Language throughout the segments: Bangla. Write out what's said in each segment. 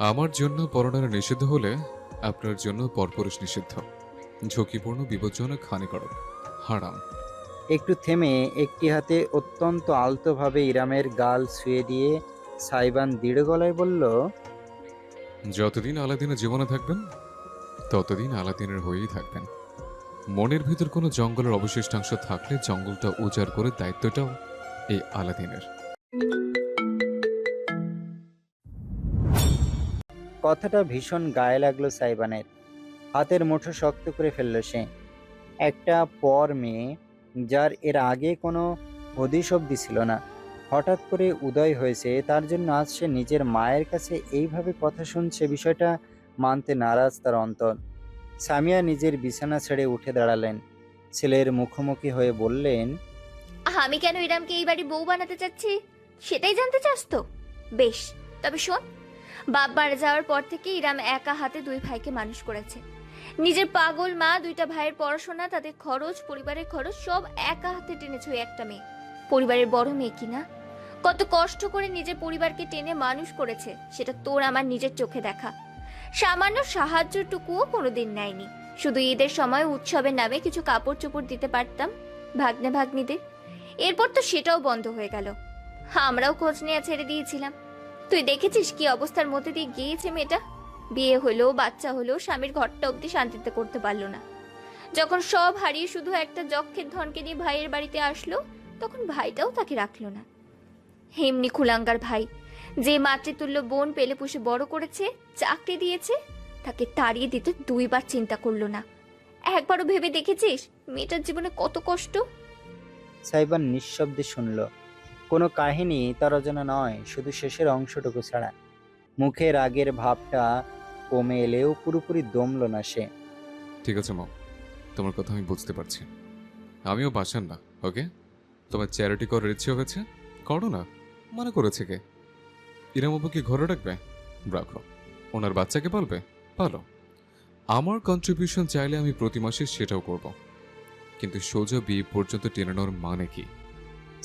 আমার জন্য পরনারী নিষিদ্ধ হলে আপনার জন্য পরপুরুষ নিষিদ্ধ। ঝুঁকিপূর্ণ, বিপজ্জনক, হানিকারক, হারাম। একটু থেমে একটি হাতে অত্যন্ত আলতোভাবে ইরামের গাল ছুঁয়ে দিয়ে সাইবান দৃঢ় গলায় বলল, যতদিন আলাদিনের জীবনে থাকবেন ততদিন আলাদিনের হয়েই থাকবেন। মনের ভিতর কোনো জঙ্গলের অবশিষ্টাংশ থাকলে জঙ্গলটা উজাড় করে দায়িত্বটাও এই আলাদিনের। কথাটা ভীষণ গায়ে লাগলো সাইবানের। হাতের মুঠো শক্ত করে ফেলল সে। একটা পর মেয়ে, যার এর আগে কোনো হদিস অবধি ছিল না, হঠাৎ করে উদয় হয়েছে, তার জন্য আজ সে নিজের মায়ের কাছে এইভাবে কথা শুনছে। বিষয়টা মানতে নারাজ তার অন্তর। সামিয়া নিজের বিছানা ছেড়ে উঠে দাঁড়ালেন, ছেলের মুখোমুখি হয়ে বললেন, আমি কেন ইরামকে এই বাড়ি বউ বানাতে চাচ্ছি সেটাই জানতে চাস তো? বেশ, তবে শোন, বাপ মারা যাওয়ার পর থেকে ইরাম একা হাতে দুই ভাইকে মানুষ করেছে। নিজের পাগল মা, দুইটা ভাইয়ের পড়াশোনা, তাদের খরচ, পরিবারের খরচ সব একা হাতে টেনেছে ওই একটা মেয়ে। পরিবারের বড় মেয়ে কিনা, কত কষ্ট করে নিজের পরিবারকে টেনে মানুষ করেছে সেটা তোর আমার নিজের চোখে দেখা। সামান্য সাহায্যটুকুও কোনোদিন নেয়নি। শুধু ঈদের সময় উৎসবের নামে কিছু কাপড় চোপড় দিতে পারতাম ভাগ্নে ভাগ্নিদের। এরপর তো সেটাও বন্ধ হয়ে গেল। আমরাও খোঁজ নেওয়া ছেড়ে দিয়েছিলাম। তুই দেখেছিস কি অবস্থার মধ্যে দিয়ে গিয়েছে মেয়েটা। বিয়ে হলো, বাচ্চা হলো, স্বামীর ঘরটা অব্দি শান্তিতে করতে পারলো না। যখন সব হারিয়ে শুধু একটা যক্ষের ধনকে নিয়ে ভাইয়ের বাড়িতে আসলো, তখন ভাইটাও তাকে রাখলো না। এমনি কুলাঙ্গার ভাই, যে মাতৃতুল্য বোন পেলে পুষে বড় করেছে, চাকরি দিয়েছে, তাকে তাড়িয়ে দিতে দুইবার চিন্তা করলো না। একবারও ভেবে দেখেছিস মেয়েটার জীবনে কত কষ্ট? সাইবান নিঃশব্দে শুনল। কোনো কাহিনী তার অজানা নয়, শুধু শেষের অংশটুকু ছাড়া। মুখে রাগের ভাবটা কমে এলেও পুরোপুরি দমল না সে। ঠিক আছে মম, তোমার কথা আমি বুঝতে পারছি। আমিও বাসার না, ওকে? তোমার চ্যারিটি করার ইচ্ছে হয়েছে, করো না। মনে করেছে কে? ইরাম বাবু কি ঘরে রাখবে? রাখো। ওনার বাচ্চাকে পালবে? পালো। আমার কন্ট্রিবিউশন চাইলে আমি প্রতি মাসে সেটাও করব, কিন্তু সোজা বিয়ে পর্যন্ত টেনে নেওয়ার মানে কি?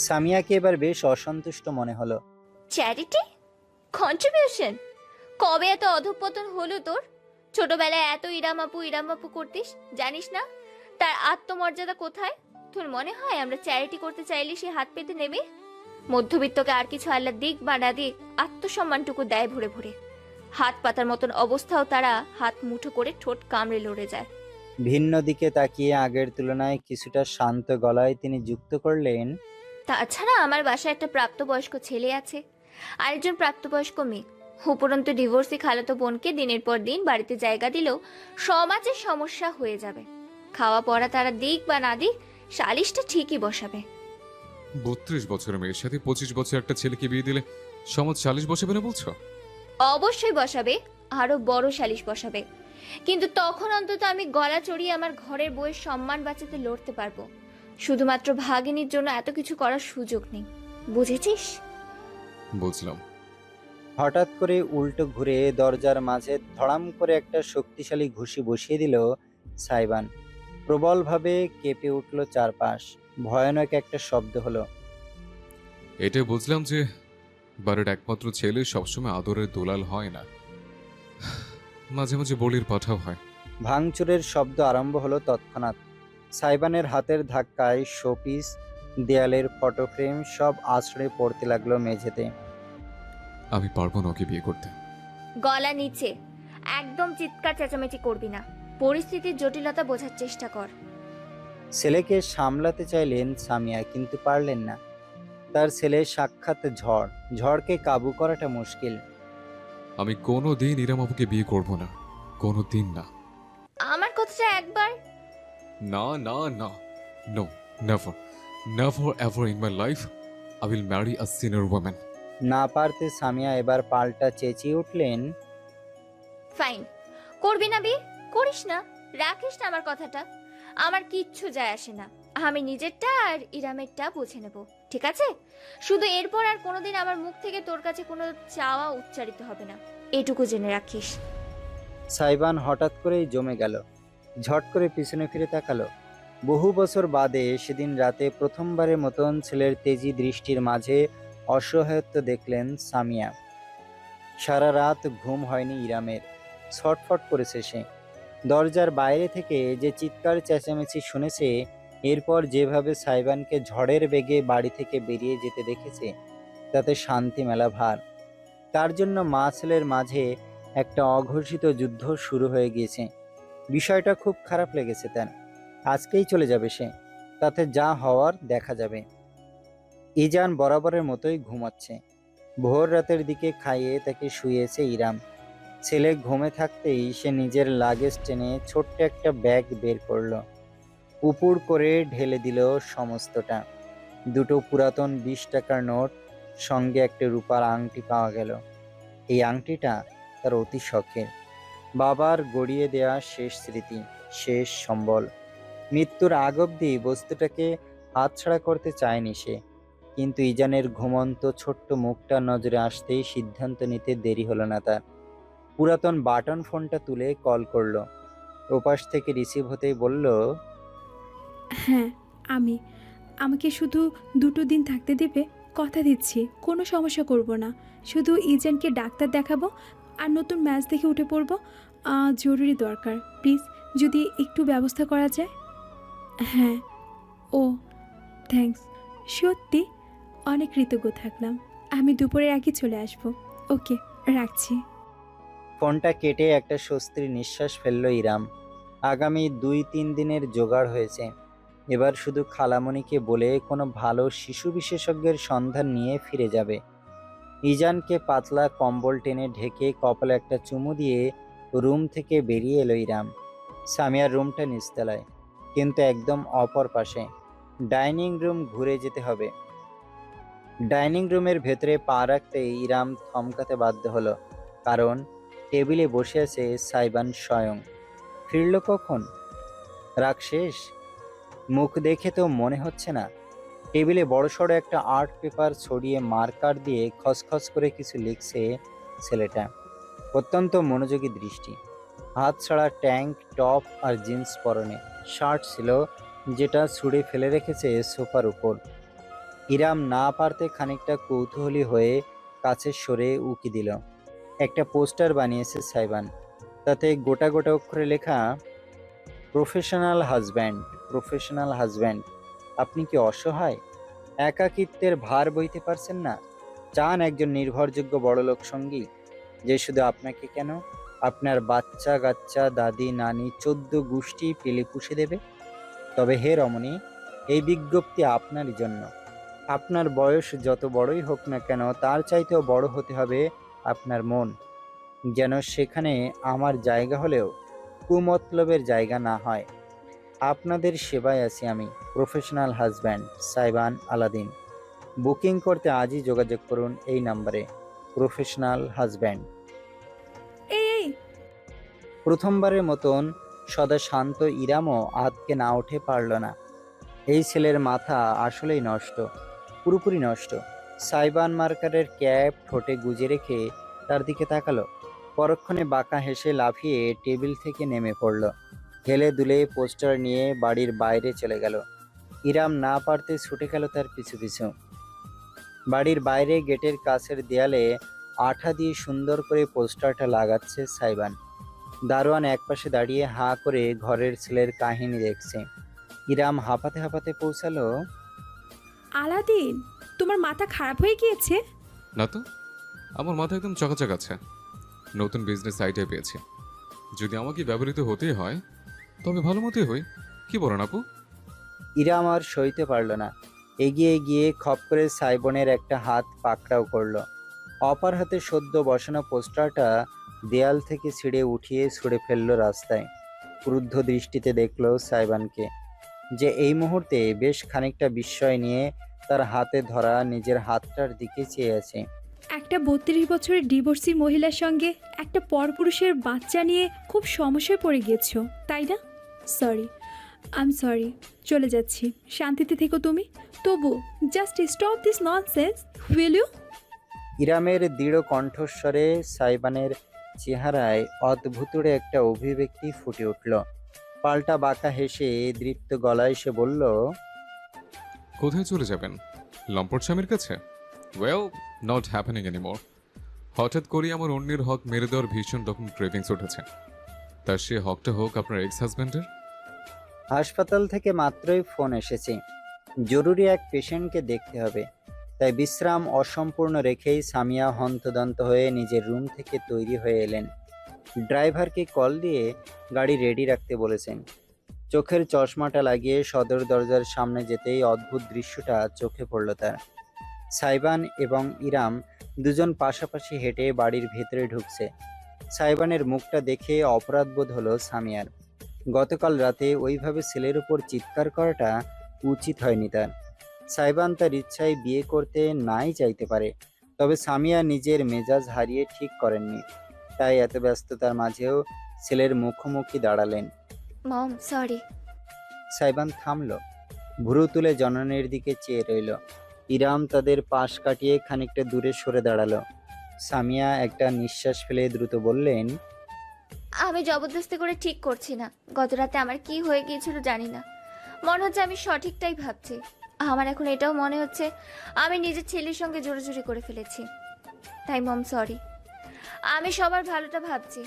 সামিয়াকে এবার বেশ অসন্তুষ্ট মনে হলো। চ্যারিটি? কন্ট্রিবিউশন? কবে এত অধঃপতন হলো তোর? ছোটবেলায় এত ইরাম আপু করতিস, জানিস না তার আত্মমর্যাদা কোথায়? তোর মনে হয় আমরা চ্যারিটি করতে চাইলে সে হাত পেতে নেবে? মধ্যবিত্তকে আর কিছু আল্লাহ দিক বা না দিক, আত্মসম্মানটুকু দেয় ভরে ভরে। হাত পাতার মতন অবস্থাও তারা হাত মুঠো করে ঠোঁট কামড়ে লড়ে যায়। ভিন্ন দিকে তাকিয়ে আগের তুলনায় কিছুটা শান্ত গলায় তিনি যুক্ত করলেন, তাছাড়া আমার বাসায় একটা প্রাপ্তবয়স্ক ছেলে আছে, আরেকজন প্রাপ্তবয়স্ক মেয়ে। উপরন্তু ডিভোর্সি খালাতো বোনকে দিনের পর দিন বাড়িতে জায়গা দিলেও সমাজে সমস্যা হয়ে যাবে। খাওয়া পড়া তারা দিক বা না দিক, সালিশটা ঠিকই বসাবে। 32 বছরের মেয়ের সাথে 25 বছর একটা ছেলেকে বিয়ে দিলে সমাজ 40 বসাবে না বলছো? অবশ্যই বসাবে, আরো বড় সালিশ বসাবে। কিন্তু তখন অন্তত আমি গলা চড়িয়ে আমার ঘরের বউয়ের সম্মান বাঁচাতে লড়তে পারবো। শুধুমাত্র ভাগিনীর জন্য এত কিছু করার সুযোগ নেই, বুঝেছিস? বুঝলাম। হঠাৎ করে উল্টো ঘুরে দরজার মাঝে ধড়াম করে একটা শক্তিশালী ঘুষি বসিয়ে দিল সাইবান। প্রবলভাবে কেঁপে উঠল চারপাশ। ভয়ানক একটা শব্দ হলো। এটা বুঝলাম যে বাড়ির একমাত্র ছেলে সবসময় আদরের দোলাল হয় না, মাঝে মাঝে বলির পাঠাও হয়। ভাঙচুরের শব্দ আরম্ভ হলো তৎক্ষণাৎ। সাইবানের হাতের ধাক্কায় শোপিস, দেয়ালের ফটো ফ্রেম সব আছড়ে পড়তে লাগলো মেঝেতে। আমি পারবো না ওকে বিয়ে করতে। গলা নিচে, একদম চিৎকার চেঁচামেচি করবি না। পরিস্থিতির জটিলতা বোঝার চেষ্টা কর। ছেলেকে সামলাতে চাইলেন সামিয়া, কিন্তু পারলেন না। তার ছেলে সাক্ষাৎ ঝড়, ঝড়কে কাবু করাটা মুশকিল। আমি কোনো দিন ইরাম আপুকে বিয়ে করব না, কোনো দিন না। আমার কথাটা একবার। না না না, no, never, never ever in my life I will marry a senior woman. না পারতে সামিয়া এবার পাল্টা চেঁচিয়ে উঠলেন, ফাইন, করবি না বিয়ে, করিস না, রাখিস না আমার কথাটা। আমার কিচ্ছু যায় আসে না। আমি নিজেরটা আর ইরামেরটা বুঝে নেব, ঠিক আছে? শুধু এরপর আর কোনোদিন আমার মুখ থেকে তোর কাছে কোনো চাওয়া উচ্চারিত হবে না, এটুকু জেনে রাখিস। সাইবান হঠাৎ করেই জমে গেল। ঝট করে পিছনে ফিরে তাকালো। বহু বছর বাদে সেদিন রাতে প্রথমবারের মতন ছেলের তেজি দৃষ্টির মাঝে অসহায়ত্ব দেখলেন সামিয়া। সারা রাত ঘুম হয়নি ইরামের। ছটফট করেছে সে। দরজার বাইরে থেকে যে চিৎকার চেঁচামেচি শুনেছে, এরপর যেভাবে সাইবানকে ঝড়ের বেগে বাড়ি থেকে বেরিয়ে যেতে দেখেছে, তাতে শান্তি মেলা ভার। তার জন্য মা ছেলের মাঝে একটা অঘোষিত যুদ্ধ শুরু হয়ে গিয়েছে। বিষয়টা খুব খারাপ লেগেছে তার। আজকেই চলে যাবে সে, তাতে যা হওয়ার দেখা যাবে। ইজান বরাবরের মতোই ঘুমাচ্ছে। ভোর রাতের দিকে খাইয়ে তাকে শুয়েছে ইরাম। ছেলে ঘুমে থাকতেই সে নিজের লাগেজ টেনে ছোট্ট একটা ব্যাগ বের করলো। উপুর করে ঢেলে দিল সমস্তটা। দুটো পুরাতন 20 টাকার নোট, সঙ্গে একটা রূপার আংটি পাওয়া গেল। এই আংটিটা তার অতি শখের। বাবার গড়িয়ে দেয়া শেষ স্মৃতি, শেষ সম্বল। মৃত্যুর আগ অব্দি বস্তুটাকে হাতছাড়া করতে চায়নি সে। কিন্তু ইজানের ঘুমন্ত ছোট্ট মুখটা নজরে আসতেই সিদ্ধান্ত নিতে দেরি হলো না তার। পুরাতন বাটন ফোনটা তুলে কল করলো। ওপাশ থেকে রিসিভ হতেই বলল, হ্যাঁ, আমি। আমাকে শুধু 2টো দিন থাকতে দেবে? কথা দিচ্ছি, কোনো সমস্যা করব না। শুধু ইজেনকে ডাক্তার দেখাবো আর নতুন ম্যাচ দেখে উঠে পড়বো। জরুরি দরকার, প্লিজ যদি একটু ব্যবস্থা করা যায়। হ্যাঁ। ও, থ্যাঙ্কস। সত্যি অনেক কৃতজ্ঞ থাকলাম। আমি দুপুরের আগে চলে আসবো। ওকে, রাখছি। ফোনটা কেটে একটা স্বস্তির নিঃশ্বাস ফেলল ইরাম। আগামী 2-3 দিনের জোগাড় হয়েছে। এবার শুধু খালামণিকে বলে কোনো ভালো শিশু বিশেষজ্ঞের সন্ধান নিয়ে ফিরে যাবে। ইজানকে পাতলা কম্বল টেনে ঢেকে কপালে একটা চুমু দিয়ে রুম থেকে বেরিয়ে এলো ইরাম। সামিয়ার রুমটা নিচতলায়, কিন্তু একদম অপর পাশে। ডাইনিং রুম ঘুরে যেতে হবে। ডাইনিং রুমের ভেতরে পা রাখতে ইরাম থমকাতে বাধ্য হলো, কারণ টেবিলে বসে আছে সাইবান স্বয়ং। ফিরল কখন? রাগ শেষ? মুখ দেখে তো মনে হচ্ছে না। টেবিলে বড়সড় একটা আর্ট পেপার ছড়িয়ে মার্কার দিয়ে খসখস করে কিছু লিখছে ছেলেটা। অত্যন্ত মনোযোগী দৃষ্টি। হাত ছাড়া ট্যাঙ্ক টপ আর জিন্স পরনে। শার্ট ছিল, যেটা ছুঁড়ে ফেলে রেখেছে সোফার উপর। ইরাম না পারতে খানিকটা কৌতূহলী হয়ে কাছে সরে উকি দিল। একটা পোস্টার বানিয়েছে সাইবান। তাতে গোটা গোটা অক্ষরে লেখা, প্রফেশনাল হাজব্যান্ড, প্রফেশনাল হাজব্যান্ড। আপনি কি অসহায়? একাকিত্বের ভার বইতে পারছেন না? চান একজন নির্ভরযোগ্য বড়লোক সঙ্গী, যে শুধু আপনাকে কেন, আপনার বাচ্চা কাচ্চা, দাদি নানি 14 গোষ্ঠী পেলে পুষে দেবে? তবে হে রমণী, এই বিজ্ঞপ্তি আপনারই জন্য। আপনার বয়স যত বড়ই হোক না কেন, তার চাইতেও বড় হতে হবে আপনার মন, যেন সেখানে আমার জায়গা হলেও কুমতলবের জায়গা না হয়। আপনাদের সেবায় আছি আমি, professional husband Saiban Aladdin. Booking করতে আজই যোগাযোগ করুন এই নাম্বারে, প্রফেশনাল হাজব্যান্ড। এই এই প্রথমবারের মতন সদা শান্ত ইরামও আতকে না উঠে পারল না। এই ছেলের মাথা আসলেই নষ্ট, পুরোপুরি নষ্ট। সাইবান মার্কারের ক্যাপ ঠোঁটে গুজে রেখে তার দিকে তাকালো। পরক্ষণে বাঁকা হেসে লাফিয়ে টেবিল থেকে নেমে পড়ল। হেলে দুলে পোস্টার নিয়ে বাড়ির বাইরে চলে গেল। ইরাম না পারতে ছুটে গেল তার পিছু পিছু। বাড়ির বাইরে গেটের কাছের দেয়ালে আঠা দিয়ে সুন্দর করে পোস্টারটা লাগাচ্ছে সাইবান। দারোয়ান একপাশে দাঁড়িয়ে হাঁ করে ঘরের ছেলের কাহিনী দেখছে। ইরাম হাঁপাতে হাঁপাতে পৌঁছালো। আলাদিন, তোমার মাথা খারাপ হয়ে গিয়েছে? না তো, আমার মাথা একদম চকাচক আছে। নতুন বিজনেস আইডিয়া পেয়েছি। যদি আমাকে ব্যবহৃত হতেই হয়, তবে ভালো মতোই হই। কি বলেন আপু? ইরাম আর সইতে পারল না। এগিয়ে গিয়ে খপ করে সাইবনের একটা হাত পাকড়াও করলো। অপর হাতে সদ্য বসানো পোস্টারটা দেয়াল থেকে ছিঁড়ে উঠিয়ে ছুঁড়ে ফেললো রাস্তায়। ক্রুদ্ধ দৃষ্টিতে দেখলো সাইবানকে, যে এই মুহূর্তে বেশ খানিকটা বিস্ময় নিয়ে তার হাতে ধরা নিজের হাতটার দিকে চেয়ে আছে। একটা 32 বছরের ডিভোর্সি মহিলার সঙ্গে একটা পরপুরুষের বাচ্চা নিয়ে খুব সমস্যায় পড়ে গিয়েছো, তাই না? Sorry, I am sorry. চলে যাচ্ছি, শান্তিতে থেকো তুমি। তবু just stop this nonsense, will you? ইরামের দৃঢ় কণ্ঠস্বরে সাইবানের চেহারায় অদ্ভুতুড়ে একটা অভিব্যক্তি ফুটে উঠল। পাল্টা বাঁকা হেসে দৃপ্ত গলায় সে বলল, কোথায় চলে যাবেন? লম্পট স্বামীর কাছে? Well, not happening anymore. হঠাৎ করে আমার অন্যের হক মেরে দেওয়ার ভীষণ রকম ক্রেভিংস উঠেছে। তার সে হকটা হোক আপনার এক্স হাজব্যান্ডের। হাসপাতাল থেকে মাত্রই ফোন এসেছে, জরুরি এক পেশেন্টকে দেখতে হবে। তাই বিশ্রাম অসম্পূর্ণ রেখেই সামিয়া হন্তদন্ত হয়ে নিজের রুম থেকে তৈরি হয়ে এলেন। ড্রাইভারকে কল দিয়ে গাড়ি রেডি রাখতে বলেছেন। চোখের চশমাটা লাগিয়ে সদর দরজার সামনে যেতেই অদ্ভুত দৃশ্যটা চোখে পড়ল তার। সাইবান এবং ইরাম দুজন পাশাপাশি হেঁটে বাড়ির ভেতরে ঢুকছে। সাইবানের মুখটা দেখে অপরাধবোধ হলো সামিয়ার। গতকাল রাতে ওইভাবে ছেলের উপর চিৎকার করাটা উচিত হয়নি তার। সাইবান তার ইচ্ছায় বিয়ে করতে নাই চাইতে পারে, তবে সামিয়া নিজের মেজাজ হারিয়ে ঠিক করেননি। তাই এত ব্যস্ততার মাঝেও ছেলের মুখোমুখি দাঁড়ালেন। মম সরি। সাইবান থামল, ভুরু তুলে জননীর দিকে চেয়ে রইল। ইরাম তাদের পাশ কাটিয়ে খানিকটা দূরে সরে দাঁড়ালো। সামিয়া একটা নিঃশ্বাস ফেলে দ্রুত বললেন, আমি জবরদস্তি করে ঠিক করছি না। গত রাতে আমার কি হয়ে গিয়েছিল জানি না, মনে হচ্ছে আমি সঠিকটাই ভাবছি। আমার এখন এটাও মনে হচ্ছে আমি নিজের ছেলের সঙ্গে জোরাজুরি করে ফেলেছি। তাই মম সরি। আমি সবার ভালোটা ভাবছি,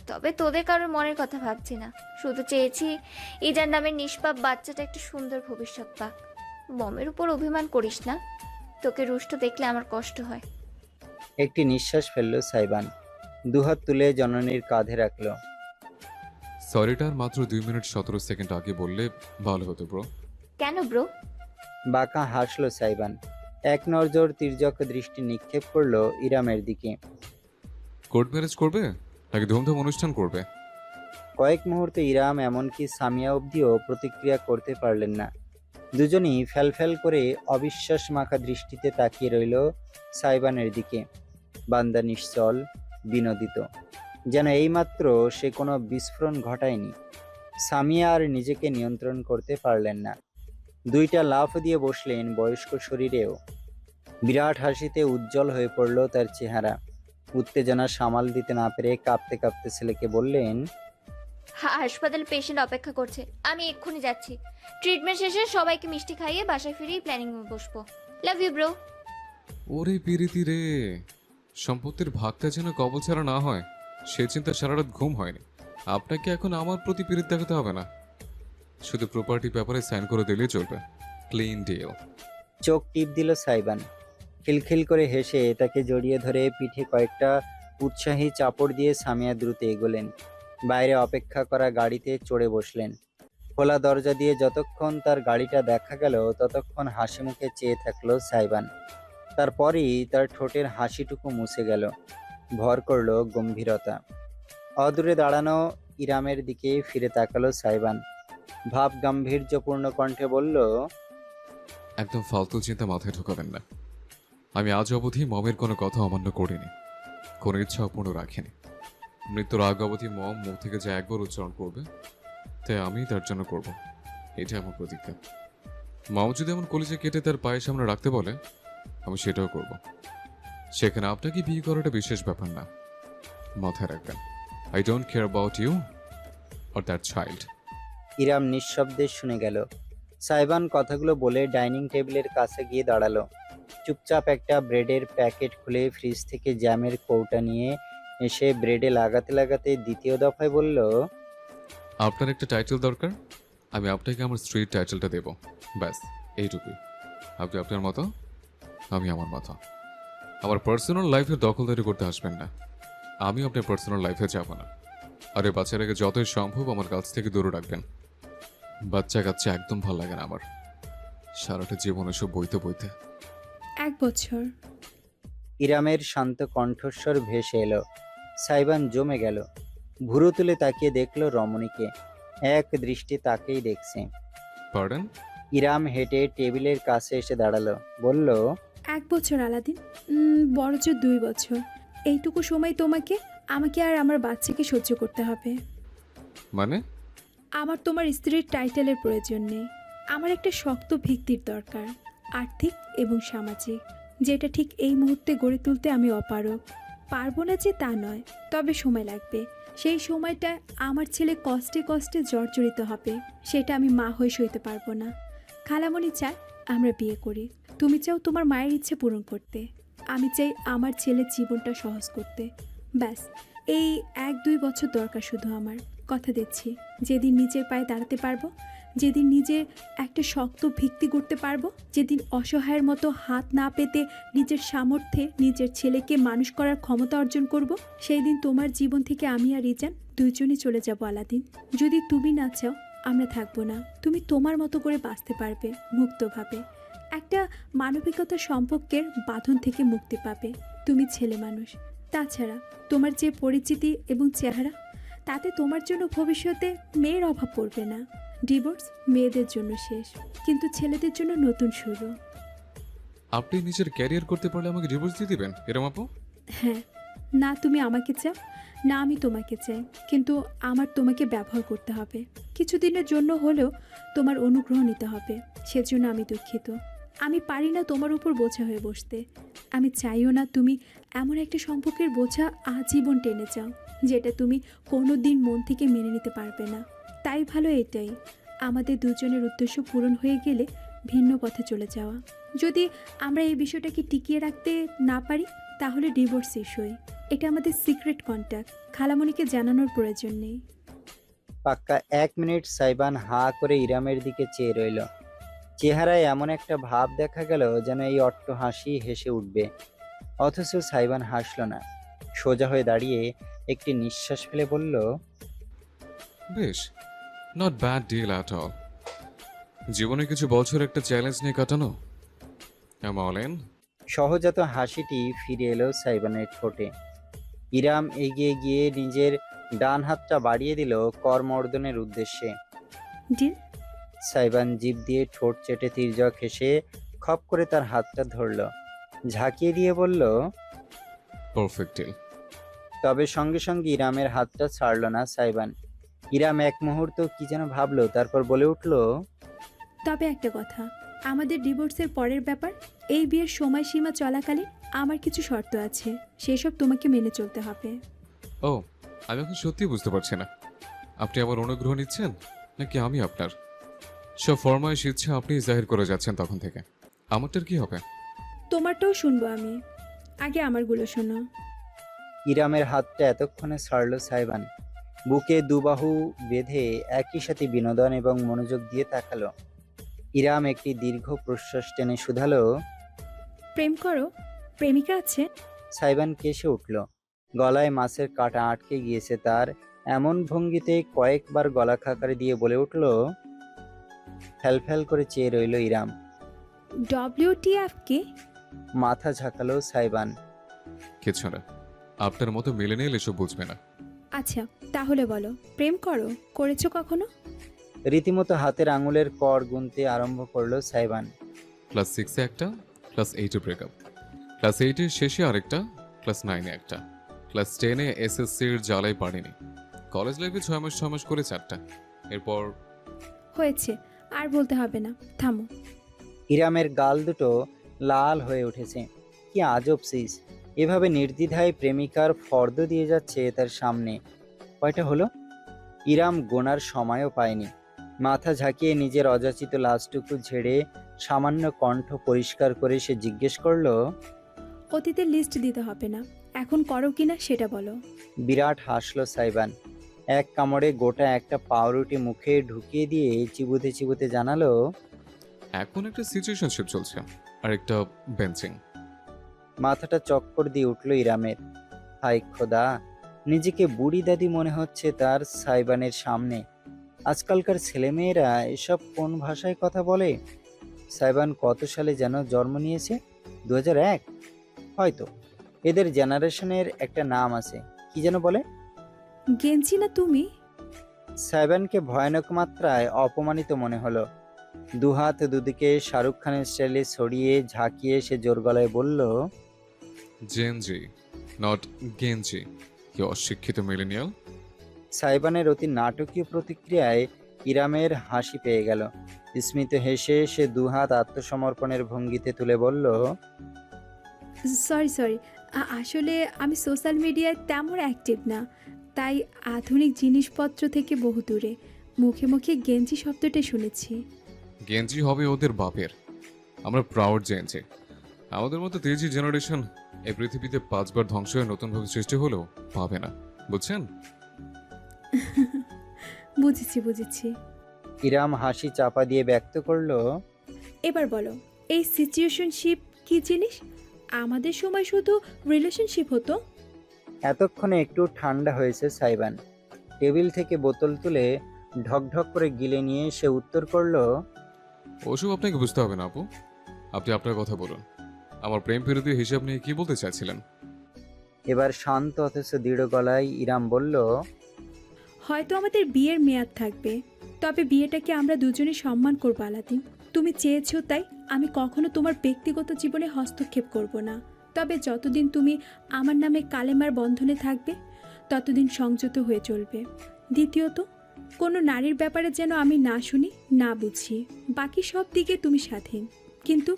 তবে তোদের কারোর মনের কথা ভাবছি না। শুধু চেয়েছি ইজার নামের নিষ্পাপ বাচ্চাটা একটা সুন্দর ভবিষ্যৎ পাক। মমের উপর অভিমান করিস না, তোকে রুষ্ট দেখলে আমার কষ্ট হয়। একটি নিঃশ্বাস ফেলল সাইবান, দুহাত তুলে জননীর কাঁধে রাখল। সরিটার মাত্র 2 মিনিট 17 সেকেন্ড আগে বললে ভালো হতো ব্রো। কেন ব্রো? বাঁকা হাসল সাইবান, এক নজর তির্যক দৃষ্টি নিক্ষেপ করলো ইরামের দিকে। কোর্ট ম্যারেজ করবে নাকি ধুমধাম অনুষ্ঠান করবে? কয়েক মুহূর্তে ইরাম এমনকি সামিয়া অবধিও প্রতিক্রিয়া করতে পারলেন না। দুজনই ফ্যালফ্যাল করে অবিশ্বাস মাখা দৃষ্টিতে তাকিয়ে রইল সাইবানের দিকে। বান্দা নিশ্চল, বিনোদিত, যেন এইমাত্র সে কোনো বিস্ফোরণ ঘটায়নি। সামিয়া আর নিজেকে নিয়ন্ত্রণ করতে পারলেন না। দুইটা লাফ দিয়ে বসলেন বয়স্ক শরীরেও। বিরাট হাসিতে উজ্জ্বল হয়ে পড়ল তার চেহারা। উত্তেজনা সামাল দিতে না পেরে কাঁপতে কাঁপতে ছেলেকে বললেন, হাসপাতালে পেশেন্ট অপেক্ষা করছে, আমি এক্ষুনি যাচ্ছি। ট্রিটমেন্ট শেষে সবাইকে মিষ্টি খাইয়ে বাসায় ফিরেই প্ল্যানিং বসবো। Love you bro. ওরে পিরিতি রে, সম্পত্তির ভাগটা যেন কবল ছাড়া না হয় সে চিন্তা সারা রাত ঘুম হয়নি। আপনাকে এখন আমার প্রতি পিরিত দেখাতে হবে না, শুধু প্রপার্টি পেপারে সাইন করে দিলেই চলবে। Clean deal. চোখ টিপ দিল সাইবান। খিলখিল করে হেসে তাকে জড়িয়ে ধরে পিঠে কয়েকটা উৎসাহী চাপড় দিয়ে সামিয়া দ্রুত এগোলেন। বাইরে অপেক্ষা করা গাড়িতে চড়ে বসলেন। খোলা দরজা দিয়ে যতক্ষণ তার গাড়িটা দেখা গেল ততক্ষণ হাসি মুখে চেয়ে থাকলো সাইবান। তারপরই তার ঠোঁটের হাসিটুকু মুছে গেল, ভর করলো গম্ভীরতা। অদূরে দাঁড়ানো ইরামের দিকে ফিরে তাকালো সাইবান, ভাব গাম্ভীর্যপূর্ণ কণ্ঠে বলল, একদম ফালতু চিন্তা মাথায় ঢোকাবেন না। আমি আজ অবধি মমের কোনো কথা অমান্য করিনি, কোনো ইচ্ছা অপূর্ণ রাখিনি। মৃত্যুর আগ অবধি মম মুখ থেকে যা একবার উচ্চারণ করবে তাই আমি তার জন্য করব, এটা আমার প্রতিজ্ঞা। মম যদি এমন কলিজা কেটে তার পায়ের সামনে রাখতে বলে আমি সেটাও করব। সেখানে আপনাকে বিয়ে করাটা বিশেষ ব্যাপার না, মাথায় রাখবেন। I don't care about you or that child. Iram নিঃশব্দে শুনে গেল। সাইবান কথাগুলো বলে ডাইনিং টেবিলের কাছে গিয়ে দাঁড়ালো। চুপচাপ একটা ব্রেডের প্যাকেট খুলে ফ্রিজ থেকে জ্যামের কৌটা নিয়ে এসে ব্রেডে লাগাতে লাগাতে দ্বিতীয় দফায় বলল, আপনার একটা টাইটেল দরকার, আমি আপনাকে আমার স্ত্রীর টাইটেলটা দেব, ব্যাস এইটুকুই। আপনি আপনার মতো, আমি আমার মতো। আমার পার্সোনাল লাইফে দখলদারি করতে আসবেন না, আমি আপনার পার্সোনাল লাইফে যাব না। আর এই বাচ্চাটাকে যতই সম্ভব আমার কাছ থেকে দূরে রাখবেন। বাচ্চা কাচ্চা একদম ভালো লাগে না আমার, সারাটা জীবন এসব বইতে বইতে। 1 বছর। ইরামের শান্ত কণ্ঠস্বর ভেসে এলো। সাইবান জমে গেল। ভুরু তুলে তাকিয়ে দেখলো রমণীকে, এক দৃষ্টি তাকেই দেখছে। পার্ডন? ইরাম হেঁটে টেবিলের কাছে এসে দাঁড়ালো, বলল, 1 বছর আলাদিন, বড় জোর 2 বছর। এইটুকু সময় তোমাকে, আমাকে আর আমার বাচ্চাকে সহ্য করতে হবে। মানে? আমার তোমার স্ত্রীর টাইটেলের প্রয়োজন নেই। আমার একটা শক্ত ভিত্তির দরকার, আর্থিক এবং সামাজিক, যেটা ঠিক এই মুহূর্তে গড়ে তুলতে আমি অপারগ। পারবো না যে তা নয়, তবে সময় লাগবে। সেই সময়টা আমার ছেলে কষ্টে কষ্টে জর্জরিত হবে, সেটা আমি মা হয়ে সইতে পারবো না। খালামণি চায় আমরা বিয়ে করি, তুমি চাও তোমার মায়ের ইচ্ছে পূরণ করতে। আমি চাই আমার ছেলের জীবনটা সহজ করতে। ব্যাস, এই 1-2 বছর দরকার শুধু আমার। কথা দিচ্ছি, যেদিন নিজের পায়ে দাঁড়াতে পারবো, যেদিন নিজের একটা শক্ত ভিত্তি করতে পারবো, যেদিন অসহায়ের মতো হাত না পেতে নিজের সামর্থ্যে নিজের ছেলেকে মানুষ করার ক্ষমতা অর্জন করব, সেই দিন তোমার জীবন থেকে আমি আর ইজান দুইজনই চলে যাব আলাদিন। যদি তুমি না চাও আমরা থাকবো না। তুমি তোমার মতো করে বাঁচতে পারবে মুক্তভাবে, একটা মানবিকতার সম্পর্কের বাঁধন থেকে মুক্তি পাবে। তুমি ছেলে মানুষ, তাছাড়া তোমার যে পরিচিতি এবং চেহারা, তাতে তোমার জন্য ভবিষ্যতে মেয়ের অভাব পড়বে না। ডিভোর্স মেয়েদের জন্য শেষ, কিন্তু ছেলেদের জন্য নতুন শুরু। আপনি নিজের ক্যারিয়ার করতে পারলে আমাকে ডিভোর্স দিয়ে দিবেন এরম আপু? হ্যাঁ, না তুমি আমাকে চাও, না আমি তোমাকে চাই, কিন্তু আমার তোমাকে ব্যবহার করতে হবে। কিছুদিনের জন্য হলেও তোমার অনুগ্রহ নিতে হবে। সেজন্য আমি দুঃখিত। আমি পারি না তোমার উপর বোঝা হয়ে বসতে। আমি চাইও না তুমি এমন একটা সম্পর্কের বোঝা আজীবন টেনে যাও, যেটা তুমি কোনো দিন মন থেকে মেনে নিতে পারবে না। তাই ভালো এটাই, আমাদের দুজনের উদ্দেশ্য পূরণ হয়ে গেলে ভিন্ন পথে চলে যাওয়া। যদি আমরা এই বিষয়টাকে টিকিয়ে রাখতে না পারি, তাহলে ডিভোর্স ইস্যুই। এটা আমাদের সিক্রেট কন্ট্যাক্ট, খালামণিকে জানানোর প্রয়োজন নেই। পাক্কা 1 মিনিট সাইবান হা করে ইরামের দিকে চেয়ে রইল। চেহারায় এমন একটা ভাব দেখা গেল যেন এই অট্ট হাসি হেসে উঠবে, অথচ সাইবান হাসল না। সোজা হয়ে দাঁড়িয়ে একটি নিঃশ্বাস ফেলে বলল, বেশ, not bad deal at all. জীবনে কিছু বছর একটা চ্যালেঞ্জ নিয়ে কাটানো, অল ইন। সহজাত হাসিটি ফিরে এলো সাইবানের ঠোঁটে। ইরাম এগিয়ে গিয়ে নিজের ডান হাতটা বাড়িয়ে দিল করমর্দনের উদ্দেশ্যে। ডিল। সাইবান জিভ দিয়ে ঠোঁট চেটে তির্যক হেসে খপ করে তার হাতটা ধরল, ঝাঁকিয়ে দিয়ে বলল, পারফেক্ট ডিল। তবে সঙ্গে সঙ্গে ইরামের হাতটা ছাড়ল না সাইবান। ইরাম এক মুহূর্ত কি যেন ভাবলো, তারপর বলে উঠল, তবে একটা কথা, আমাদের ডিভোর্সের পরের ব্যাপার, এই বিয়ের সময়সীমা চলাকালীন আমার কিছু শর্ত আছে, সেসব তোমাকে মেনে চলতে হবে। ও, আমি এখন সত্যি বুঝতে পারছি না, আপনি আমার অনুগ্রহ নিচ্ছেন নাকি আমি আপনার? সব ফরমাইশ ইচ্ছা আপনি জাহির করে যাচ্ছেন তখন থেকে। আমারটার কি হবে? তোমারটাও শুনবো আমি, আগে আমারগুলো শোনো। ইরামের হাতটা এতক্ষণে ছাড়ল সাইবান। বুকে দুবাহু বেঁধে একই সাথে বিনোদন এবং মনোযোগ দিয়ে তাকালো। ইরাম একটি দীর্ঘ প্রশ্বাস টেনে শুধালো, প্রেম করো? প্রেমিকা আছে? সাইবান কেসে উঠল। গলায় মাছের কাঁটা আটকে গিয়েছে তার। এমন ভঙ্গিতে কয়েকবার গলা খাকারি দিয়ে বলে উঠল। ফ্যাল করে চেয়ে রইল ইরাম। WTF কি? মাথা ঝাঁকালো সাইবান। কিছু না, আপনার মতো মিলে নিয়ে এসব বুঝবে না। আচ্ছা তাহলে বলো, প্রেম করেছো কখনো? রীতিমতো হাতের আঙুলের কর গুনতে আরম্ভ করলো সাইবান। ক্লাস 6-এ একটা, ক্লাস 8-এ ব্রেকআপ, ক্লাস 8-এর শেষে আরেকটা, ক্লাস 9-এ একটা, ক্লাস 10-এ SSC-র জ্বালাই পারিনি, কলেজ লাইফে 6 মাস করে 4টা, এরপর। হয়েছে, আর বলতে হবে না, থামো। ইরামের গাল দুটো লাল হয়ে উঠেছে। কি আজব সিস, এভাবে নির্দ্বিধায় প্রেমিকার ফর্দ দিয়ে যাচ্ছে তার সামনে। কয়টা হলো? ইরাম গোনার সময়ও পায়নি। মাথা ঝাঁকিয়ে নিজের অযাচিত লাশটুকু ঝেড়ে সামান্য কণ্ঠ পরিষ্কার করে সে জিজ্ঞেস করলো, অতীতের লিস্ট দিতে হবে না, এখন করো কিনা সেটা বলো। বিরাট হাসলো সাইবান। এক কামড়ে গোটা একটা পাউরুটি মুখে ঢুকিয়ে দিয়ে চিবুতে চিবুতে জানালো, এখন একটা সিচুয়েশনশিপ চলছে আর একটা বেঞ্চিং। মাথাটা চক্কর দিয়ে উঠল ইরামের। হায় খোদা, নিজেকে বুড়ি দাদি মনে হচ্ছে তার সাইবানের সামনে। আজকালকার ছেলেমেয়েরা এসব কোন ভাষায় কথা বলে? সাইবান কত সালে যেন জন্ম নিয়েছে? 2001 হয়তো। এদের জেনারেশনের একটা নাম আছে, কি যেন বলে? গেঞ্জি না তুমি? সাইবানকে ভয়ানক মাত্রায় অপমানিত মনে হলো। দুহাত দুদিকে শাহরুখ খানের স্টাইলে ছড়িয়ে ঝাঁকিয়ে সে জোর গলায় বলল, জেনজি, নট গেঞ্জি, কি অশিক্ষিত মিলেনিয়াল। সাইবানের অতি নাটকীয় প্রতিক্রিয়ায় ইরামের হাসি পেয়ে গেল। স্মিত হেসে সে দুহাত আত্মসমর্পণের ভঙ্গিতে তুলে বলল, সরি, আসলে আমি সোশ্যাল মিডিয়ায় তেমন অ্যাক্টিভ না, তাই আধুনিক জিনিসপত্র থেকে বহু দূরে। মুখে মুখে গেঞ্জি শব্দটা শুনেছি। গেঞ্জি হবে ওদের বাপের, আমরা প্রাউড জেনজি। আমাদের মতো তেজি জেনারেশন এই পৃথিবীতে 5বার ধ্বংস হয়ে নতুনভাবে সৃষ্টি হলেও পাবে না, বুঝছেন? বুঝেছি বুঝেছি। ইরাম হাসি চাপা দিয়ে ব্যক্ত করলো, এবার বলো, এই সিচুয়েশনশিপ কি জিনিস? আমাদের সময় শুধু রিলেশনশিপ হতো। এতক্ষণে একটু ঠান্ডা হয়েছে সাইবান। টেবিল থেকে বোতল তুলে ঢকঢক করে গিলে নিয়ে সে উত্তর করলো, ওসব আপনাকে বুঝতে হবে না আপু, আপনি আপনার কথা বলুন। আমার প্রেম বিরোধী হিসাব নিয়ে কি বলতে চাইছিলেন? এবার শান্ত অথচ দৃঢ় গলায় ইরাম বলল, হয়তো আমাদের বিয়ের মেয়াদ থাকবে, তবে বিয়েটাকে আমরা দুজনে সম্মান করবো আলাদিন। তুমি চেয়েছো তাই আমি কখনো তোমার ব্যক্তিগত জীবনে হস্তক্ষেপ করব না। তবে যতদিন তুমি আমার নামে কালেমার বন্ধনে থাকবে ততদিন সংযত হয়ে চলবে। দ্বিতীয়ত, কোনো নারীর ব্যাপারে যেন আমি না শুনি না বুঝি। বাকি সব দিকে তুমি স্বাধীন, কিন্তু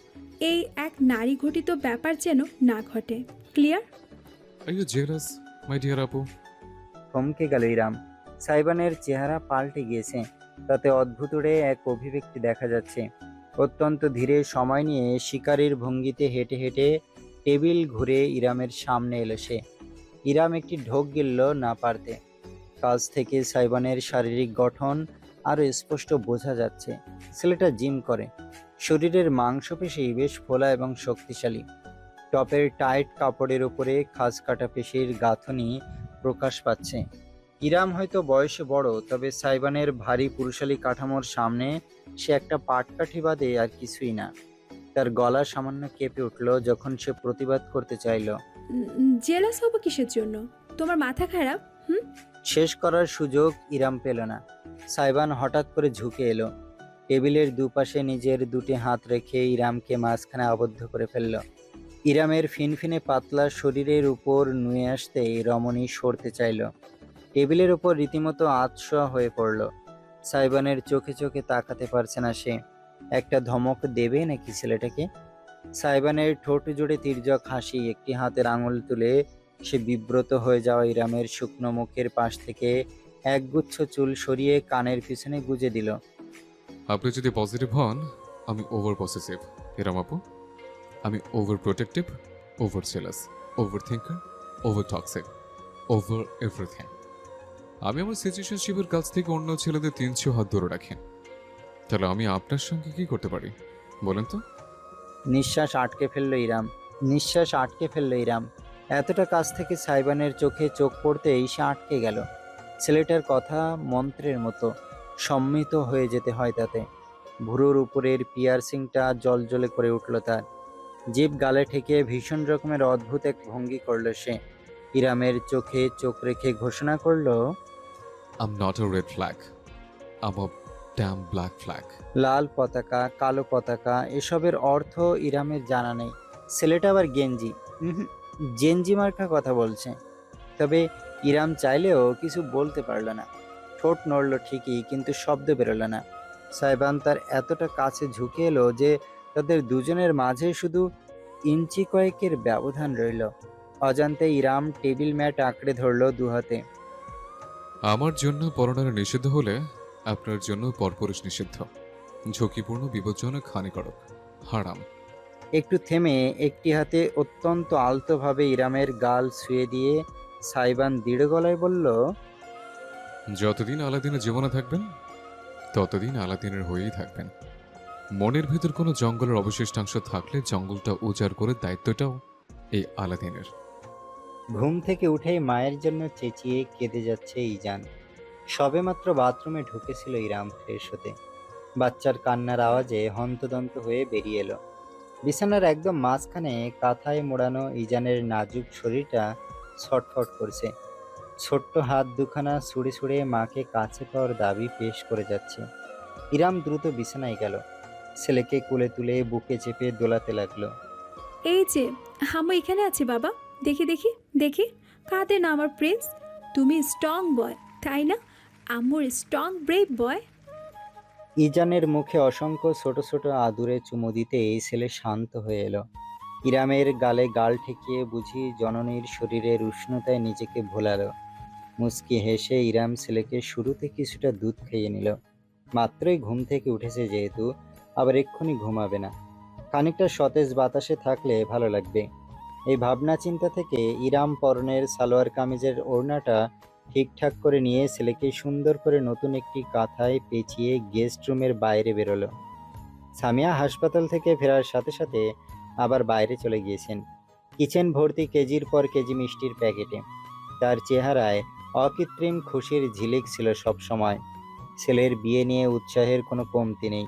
এই এক নারী ঘটিত ব্যাপার যেন না ঘটে। Clear? Are you jealous my dear আপু? থমকে গেল ইরাম। সাইবানের চেহারা পাল্টে গিয়েছে, তাতে অদ্ভুতরে এক অভিব্যক্তি দেখা যাচ্ছে। অত্যন্ত ধীরে সময় নিয়ে শিকারীর ভঙ্গিতে হেঁটে হেঁটে টেবিল ঘুরে ইরামের সামনে এলো সে। ইরাম একটি ঢোক গিলল না পারতে। কাছ থেকে সাইবানের শারীরিক গঠন আরও স্পষ্ট বোঝা যাচ্ছে। ছেলেটা জিম করে, শরীরের মাংসপেশি বেশ ফোলা এবং শক্তিশালী। টপের টাইট কাপড়ের উপরে খাস কাটা পেশির গাঁথনি প্রকাশ পাচ্ছে। ইরাম হয়তো বয়সে বড়, তবে সাইবানের ভারী পুরুষালী কাঠামোর সামনে সে একটা পাটকাঠি বাদে আর কিছুই না। তার গলা সামান্য কেঁপে উঠল যখন সে প্রতিবাদ করতে চাইল। জেলাস হবো কিসের জন্য? তোমার মাথা খারাপ? শেষ করার সুযোগ ইরাম পেল না। সাইবান হঠাৎ করে ঝুঁকে এলো, টেবিলের দুপাশে নিজের দুটি হাত রেখে ইরামকে মাঝখানে আবদ্ধ করে ফেলল। ইরামের ফিনফিনে পাতলা শরীরের উপর নুয়ে আসতেই রমণী সরতে চাইল। টেবিলের উপর রীতিমতো আতশোয়া হয়ে পড়ল। সাইবানের চোখে চোখে তাকাতে পারছে না সে। একটা ধমক দেবে নাকি ছেলেটাকে? সাইবানের ঠোঁট জুড়ে তির্যক হাসি। একটি হাতের আঙুল তুলে সে বিব্রত হয়ে যাওয়া ইরামের শুকনো মুখের পাশ থেকে একগুচ্ছ চুল সরিয়ে কানের পিছনে গুজে দিল। আপনি যদি পজিটিভ হন, আমি ওভার পসেসিভ এরম আপু। আমি over protective, over jealous, over thinker, over toxic, over everything. আমি আমার সিচুয়েশনশিপের কাছ থেকে অন্য ছেলেদের 300 হাত দূরে রাখি। তাহলে আমি আপনার সঙ্গে কি করতে পারি বলেন তো? নিঃশ্বাস আটকে ফেললো ইরাম। এতটা কাছ থেকে সাইবানের চোখে চোখ পড়তেই সে আটকে গেল। ছেলেটার কথা মন্ত্রের মতো, সম্মিত হয়ে যেতে হয় তাতে। ভুরুর উপরের পিয়ার্সিংটা জ্বলজ্বলে করে উঠল তার। জিভ গালে ঠেকে ভীষণ রকমের অদ্ভুত এক ভঙ্গি করল সে। ইরামের চোখে চোখ রেখে ঘোষণা করলো, I'm not a red flag. I'm a damn black flag. লাল পতাকা, কালো পতাকা এসবের অর্থ ইরামের জানা নেই। ছেলেটা আবার গেঞ্জি, জেনজি মার্কা কথা বলছে। তবে ইরাম চাইলেও কিছু বলতে পারল না। ঠোঁট নড়ল ঠিকই, কিন্তু শব্দ বেরোলো না। সাইবান তার এতটা কাছে ঝুঁকে এলো যে তাদের দুজনের মাঝে শুধু ইঞ্চি কয়েকের ব্যবধান রইল। অজান্তে ইরাম টেবিল ম্যাট আঁকড়ে ধরল দু হাতে। আমার জন্য পরনারী নিষিদ্ধ হলে আপনার জন্য পরপুরুষ নিষিদ্ধ। ঝুঁকিপূর্ণ, বিপজ্জনক, হানিকারক, হারাম। একটু থেমে একটি হাতে অত্যন্ত আলতোভাবে ইরামের গাল ছুঁয়ে দিয়ে সাইবান দৃঢ় গলায় বলল, যতদিন আলাদিনের জীবনে থাকবেন ততদিন আলাদিনের হয়েই থাকবেন। মনের ভেতর কোনো জঙ্গলের অবশিষ্টাংশ থাকলে জঙ্গলটা উজাড় করে দায়িত্বটাও এই আলাদিনের। ঘুম থেকে উঠেই মায়ের জন্য চেঁচিয়ে কেঁদে যাচ্ছে ইজান। সবেমাত্র বাথরুমে ঢুকেছিল ইরাম ফ্রেশ হতে। বাচ্চার কান্নার আওয়াজে হন্তদন্ত হয়ে বেরিয়ে এলো। বিছানার একদম মাঝখানে কাঁথায় মোড়ানো ইজানের নাজুক শরীরটা ছটফট করছে। ছোট্ট হাত দুখানা ছুঁড়ে ছুঁড়ে মাকে কাছে পাওয়ার দাবি পেশ করে যাচ্ছে। ইরাম দ্রুত বিছানায় গেল, ছেলেকে কোলে তুলে বুকে চেপে দোলাতে লাগলো। এই যে আম্মু এখানে আছে বাবা, দেখি দেখি দেখি, কাঁদে না আমার প্রিন্স। তুমি স্ট্রং বয়, তাই না? আম্মুর স্ট্রং ব্রেভ বয়। ইজানের মুখে অসংখ্য ছোট ছোট আদুরে চুমু দিতে এই ছেলে শান্ত হয়ে এলো। ইরামের গালে গাল ঠেকিয়ে বুঝি জননীর শরীরের উষ্ণতায় নিজেকে ভোলালো। মুচকি হেসে ইরাম ছেলেকে শুরুতে কিছুটা দুধ খাইয়ে নিল। মাত্রই ঘুম থেকে উঠেছে যেহেতু, আবার এক্ষুনি ঘুমাবে না। খানিকটা সতেজ বাতাসে থাকলে ভালো লাগবে। এই ভাবনা চিন্তা থেকে ইরাম পরনের সালোয়ার কামিজের ওড়নাটা ঠিকঠাক করে নিয়ে ছেলেকে সুন্দর করে নতুন একটি কাঁথায় পেঁচিয়ে গেস্ট রুমের বাইরে বেরোলো। সামিয়া হাসপাতাল থেকে ফেরার সাথে সাথে আবার বাইরে চলে গিয়েছেন, কিচেন ভর্তি কেজির পর কেজি মিষ্টির প্যাকেটে। তার চেহারায় অকৃত্রিম খুশির ঝিলিক ছিল সব সময়। ছেলের বিয়ে নিয়ে উৎসাহের কোনো কমতি নেই।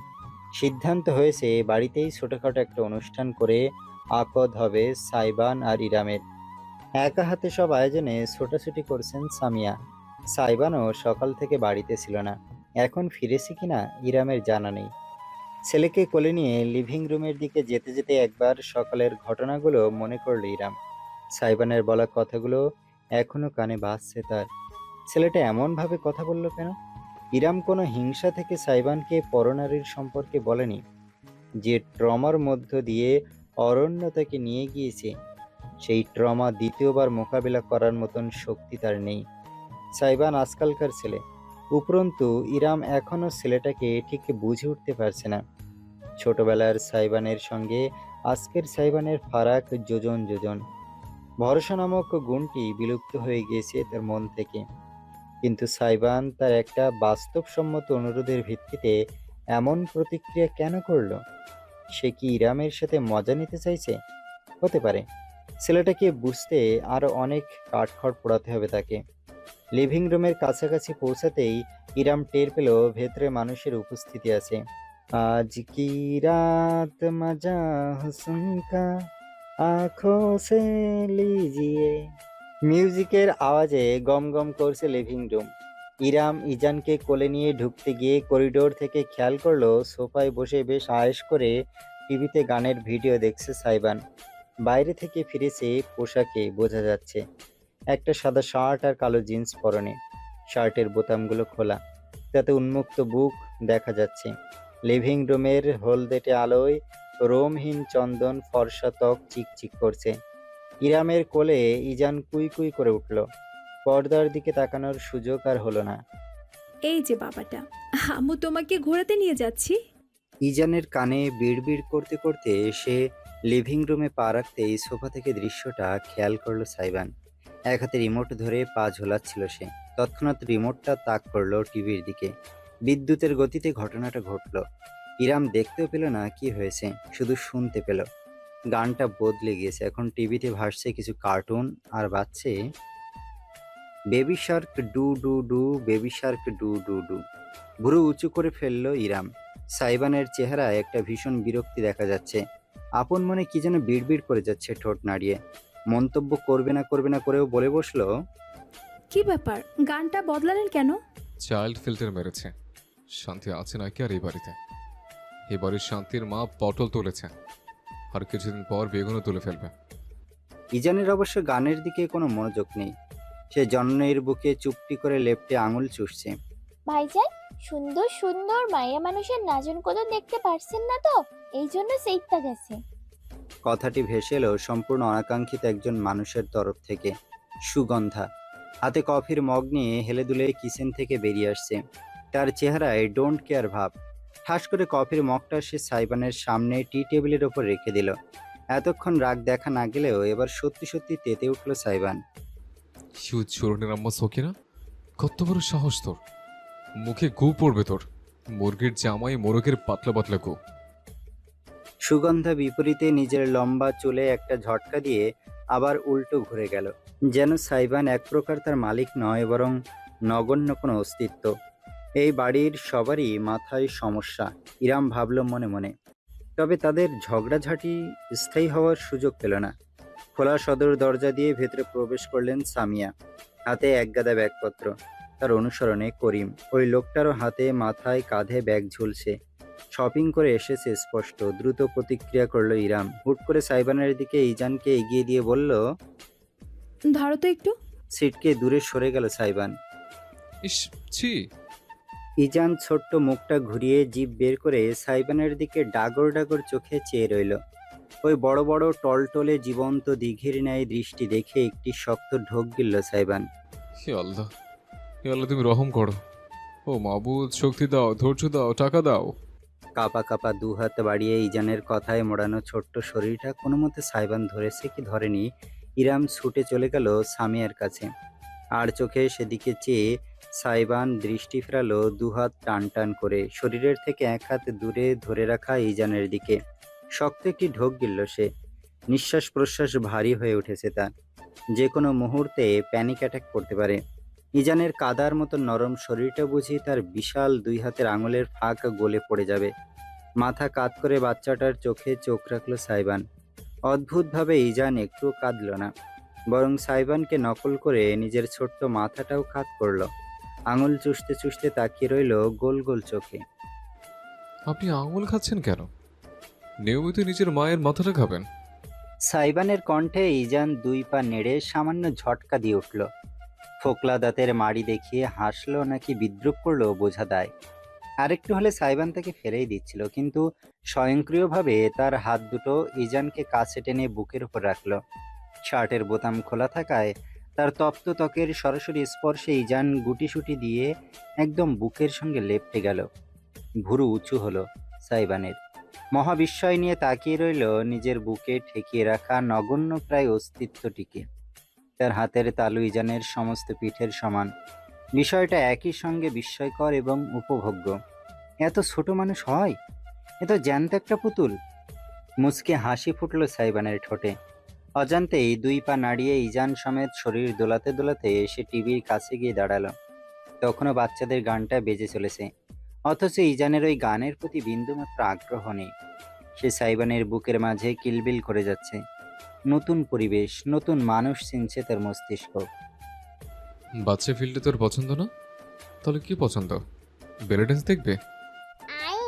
সিদ্ধান্ত হয়েছে বাড়িতেই ছোটখাটো একটা অনুষ্ঠান করে আকদ হবে সাইবান আর ইরামের। একা হাতে সব আয়োজনে ছোটাছুটি করছেন সামিয়া। সাইবানও সকাল থেকে বাড়িতে ছিল না, এখন ফিরেছে কিনা ইরামের জানা নেই। ছেলেকে কোলে নিয়ে লিভিং রুমের দিকে যেতে যেতে একবার সকালের ঘটনাগুলো মনে করল ইরাম। সাইবানের বলা কথাগুলো এখনো কানে বাজছে তার। ছেলেটা এমনভাবে কথা বলল কেন? ইরাম কোনো হিংসা থেকে সাইবানকে পরনারীর সম্পর্কে বলেনি। যে ট্রমার মধ্য দিয়ে অরণ্য তাকে নিয়ে গিয়েছে, সেই ট্রমা দ্বিতীয়বার মোকাবিলা করার মতন শক্তি তার নেই। সাইবান আজকালকার ছেলে, উপরন্তু ইরাম এখনো ছেলেটাকে ঠিক বুঝে উঠতে পারছে না। ছোটবেলার সাইবানের সঙ্গে আজকের সাইবানের ফারাক যোজন যোজন। ভরসা নামক গুণটি বিলুপ্ত হয়ে গিয়েছে তার মন থেকে। কিন্তু সাইবান তার একটা বাস্তবসম্মত অনুরোধের ভিত্তিতে এমন প্রতিক্রিয়া কেন করলো? সে কি ইরামের সাথে মজা নিতে চাইছে? হতে পারে। ছেলেটাকে বুঝতে আরো অনেক কাঠখড় পোড়াতে হবে তাকে। লিভিং রুমের কাছাকাছি পৌঁছাতেই ইরাম টের পেল ভেতরে মানুষের উপস্থিতি আছে। আজ কি রাত মজা হুসন কা আঁখো সে লিজিয়ে। মিউজিকের আওয়াজে গম গম করছে লিভিং রুম। ইরাম ইজানকে কোলে নিয়ে ঢুকতে গিয়ে করিডোর থেকে খেয়াল করলো সোফায় বসে বেশ আয়েশ করে টিভিতে গানের ভিডিও দেখছে সাইবান। বাইরে থেকে ফিরেছে পোশাকে বোঝা যাচ্ছে। একটা সাদা শার্ট আর কালো জিন্স পরনে, শার্টের বোতামগুলো খোলা, তাতে উন্মুক্ত বুক দেখা যাচ্ছে। লিভিং রুমের হলদেটে আলোয় রোমহীন চন্দন ফর্সা ত্বক চিকচিক করছে। ইরামের কোলে ইজান কুই কুই করে উঠল। পর্দার দিকে তাকানোর সুযোগ আর হলো না। এই যে বাবাটা, আম্মু তোমাকে ঘোরাতে নিয়ে যাচ্ছি। ইজানের কানে বিড়বিড় করতে করতে সে লিভিং রুমে পা রাখতেই সোফা থেকে দৃশ্যটা খেয়াল করলো সাইবান। এক হাতে রিমোট ধরে পা ঝোলাচ্ছিল সে। তৎক্ষণাৎ রিমোটটা তাক করলো টিভির দিকে। বিদ্যুতের গতিতে ঘটনাটা ঘটল। ইরাম দেখতেও পেল না কি হয়েছে, শুধু শুনতে পেল। গানটা বদলে গিয়েছে, এখন টিভিতে ভাসছে কিছু কার্টুন আর বাজছে baby Shark do do do, baby Shark do do do. ভুরু উঁচু করে ফেললো ইরাম। সাইবানের চেহারায় একটা ভীষণ বিরক্তি দেখা যাচ্ছে। আপন মনে কি যেন বিড়বিড় করে যাচ্ছে ঠোঁট নাড়িয়ে। মন্তব্য করবে না করেও বলে বসলো, কি ব্যাপার, গানটা বদলালেন কেন? চাইল্ড ফিল্টার মেরেছে। শান্তি আছে নাকি আর এই বাড়িতে? এই বাড়ির শান্তির মা পটল তুলেছে, আর কিছুদিন পর বেগুনও তুলে ফেলবে। ইজানের অবশ্য গানের দিকে কোনো মনোযোগ নেই। সে জন্মের বুকে চুপটি করে লেপ্টে আঙুল চুষছে। ভাইজান, সুন্দর সুন্দর মায়া মানুষের নাচন কদর দেখতে পারছেন না তো, এই জন্য সেইটা গেছে। কথাটি ভেসে এলো সম্পূর্ণ অনাকাঙ্ক্ষিত একজন মানুষের তরফ থেকে। সুগন্ধা হাতে কফির মগ নিয়ে হেলে দুলে কিচেন থেকে বেরিয়ে আসছে। তার চেহারায় ডোন্ট কেয়ার ভাব। ঠাস করে কফির মগটা সে সাইবানের সামনে টি টেবিলের ওপর রেখে দিল। এতক্ষণ রাগ দেখা না গেলেও এবার সত্যি সত্যি তেতে উঠল সাইবান। হিউজ চোরনের আম্মা সকিনা, কত বড় সাহস তোর! মুখে গু পড়বে তোর। মুরগির জামাই মোরগের পাতলা পাতলা গু। সুগন্ধা বিপরীতে নিজের লম্বা চুলে একটা ঝটকা দিয়ে আবার উল্টো ঘুরে গেল, যেন সাইবান এক প্রকার তার মালিক নয়, বরং নগণ্য কোনো অস্তিত্ব। এই বাড়ির সবারই মাথায় সমস্যা, ইরাম ভাবল মনে মনে। তবে তাদের ঝগড়াঝাঁটি স্থায়ী হওয়ার সুযোগ পেল না। খোলা সদর দরজা দিয়ে ভেতরে প্রবেশ করলেন সামিয়া, হাতে একগাদা ব্যাগপত্র। তার অনুসরণে করিম। ওই লোকটারও হাতে মাথায় কাঁধে ব্যাগ ঝুলছে। শপিং করে এসেছে স্পষ্ট। দ্রুত প্রতিক্রিয়া করলো ইরাম। হুট করে সাইবানের দিকে ইজানকে এগিয়ে দিয়ে বলল, ধরো তো একটু। সিটকে দূরে সরে গেল সাইবান। ইস, ছি! ইজান ছোট্ট মুখটা ঘুরিয়ে জিভ বের করে সাইবানের দিকে ডাগর ডাগর চোখে চেয়ে রইল। ওই বড় বড় টলটলে জীবন্ত দিঘির ন্যায় দৃষ্টি দেখে একটি শক্ত ঢোক গিলল সাইবান। হে আল্লাহ, হে আল্লাহ, তুমি রহম করো। ও মাবুদ, শক্তি দাও, ধৈর্য দাও, টাকা দাও। কাঁপা কাঁপা দু হাত বাড়িয়ে ইজানের কথায় মোড়ানো ছোট্ট শরীরটা কোনো মতে সাইবান ধরেছে কি ধরেনি, ইরাম ছুটে চলে গেল সামিয়ার কাছে। আর চোখে সেদিকে চেয়ে সাইবান দৃষ্টি ফেরালো দুহাত টান টান করে শরীরের থেকে এক হাত দূরে ধরে রাখা ইজানের দিকে। শক্ত একটি ঢোক গিলল সে। নিঃশ্বাস প্রশ্বাস ভারী হয়ে উঠেছে তার। যে কোনো মুহূর্তে প্যানিক অ্যাটাক করতে পারে। ইজানের কাদার মতো নরম শরীরটা বুঝি তার বিশাল দুই হাতের আঙুলের ফাঁক গলে পড়ে যাবে। মাথা কাত করে বাচ্চাটার চোখে চোখ রাখলো সাইবান। অদ্ভুতভাবে ইজান একটু কাঁদল না, বরং সাইবানকে নকল করে নিজের ছোট্ট মাথাটাও কাত করলো। আঙুল চুষতে চুষতে তাকিয়ে রইল গোল গোল চোখে। আপনি আঙুল খাচ্ছেন কেন? নিয়মিত নিজের মায়ের মাথাটা খাবেন। সাইবানের কণ্ঠে ইজান দুই পা নেড়ে সামান্য ঝটকা দিয়ে উঠল। ফোকলা দাঁতের মাড়ি দেখিয়ে হাসলো নাকি বিদ্রুপ করলো বোঝা দায়। আরেকটু হলে সাইবান তাকে ফেলেই দিচ্ছিল, কিন্তু স্বয়ংক্রিয়ভাবে তার হাত দুটো ইজানকে কাছে টেনে বুকের উপর রাখলো। শার্টের বোতাম খোলা থাকায় তার তপ্ত ত্বকের সরাসরি স্পর্শে ইজান গুটিসুটি দিয়ে একদম বুকের সঙ্গে লেপ্টে গেল। ভুরু উঁচু হলো সাইবানের। মহাবিস্ময় নিয়ে তাকিয়ে রইল নিজের বুকে ঠেকিয়ে রাখা নগণ্য প্রায় অস্তিত্বটিকে। তার হাতের তালু ইজানের সমস্ত পিঠের সমান। বিষয়টা একই সঙ্গে বিস্ময়কর এবং উপভোগ্য। এত ছোট মানুষ হয়? এ তো জ্যান্ত একটা পুতুল। মুচকে হাসি ফুটল সাইবানের ঠোঁটে। অজান্তেই দুই পা নাড়িয়ে ইজান সমেত শরীর দোলাতে দোলাতে এসে টিভির কাছে গিয়ে দাঁড়ালো। তখনও বাচ্চাদের গানটা বেজে চলেছে, অথচ ইজানের ওই গানের প্রতি বিন্দুমাত্র আগ্রহ নেই। সে সাইবানের বুকের মাঝে কিলবিল করে যাচ্ছে। নতুন পরিবেশ, নতুন মানুষ চিনছে তার মস্তিষ্ক। বাচ্চা ফিল্ডে তোর পছন্দ না? তাহলে কি পছন্দ? বেলে ড্যান্স দেখবে? আই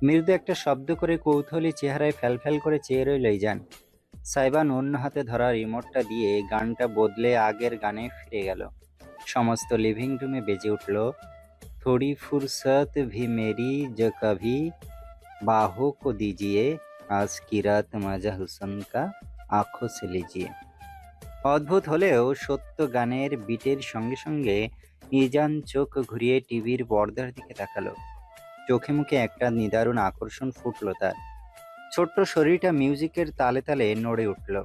মৃদু একটা শব্দ করে কৌতূহলী চেহারায় ফ্যালফ্যাল করে চেয়ে রইল ইজান। সাইবান অন্য হাতে ধরা রিমোটটা দিয়ে গানটা বদলে আগের গানে ফিরে গেল। সমস্ত লিভিং রুমে বেজে উঠল, থোড়ি ফুরসত ভি মেরি जो कभी बाहों को दीजिए आज की रात मजा हुसन का आंखों से लीजिए। অদ্ভুত হলেও সত্য, গানের বিটের সঙ্গে সঙ্গে ইজান চোখ ঘুরিয়ে টিভির পর্দার দিকে তাকালো। চোখে মুখে একটা নিদারুণ আকর্ষণ ফুটল তার। ছোট্ট শরীরটা মিউজিকের তালে তালে নড়ে উঠল।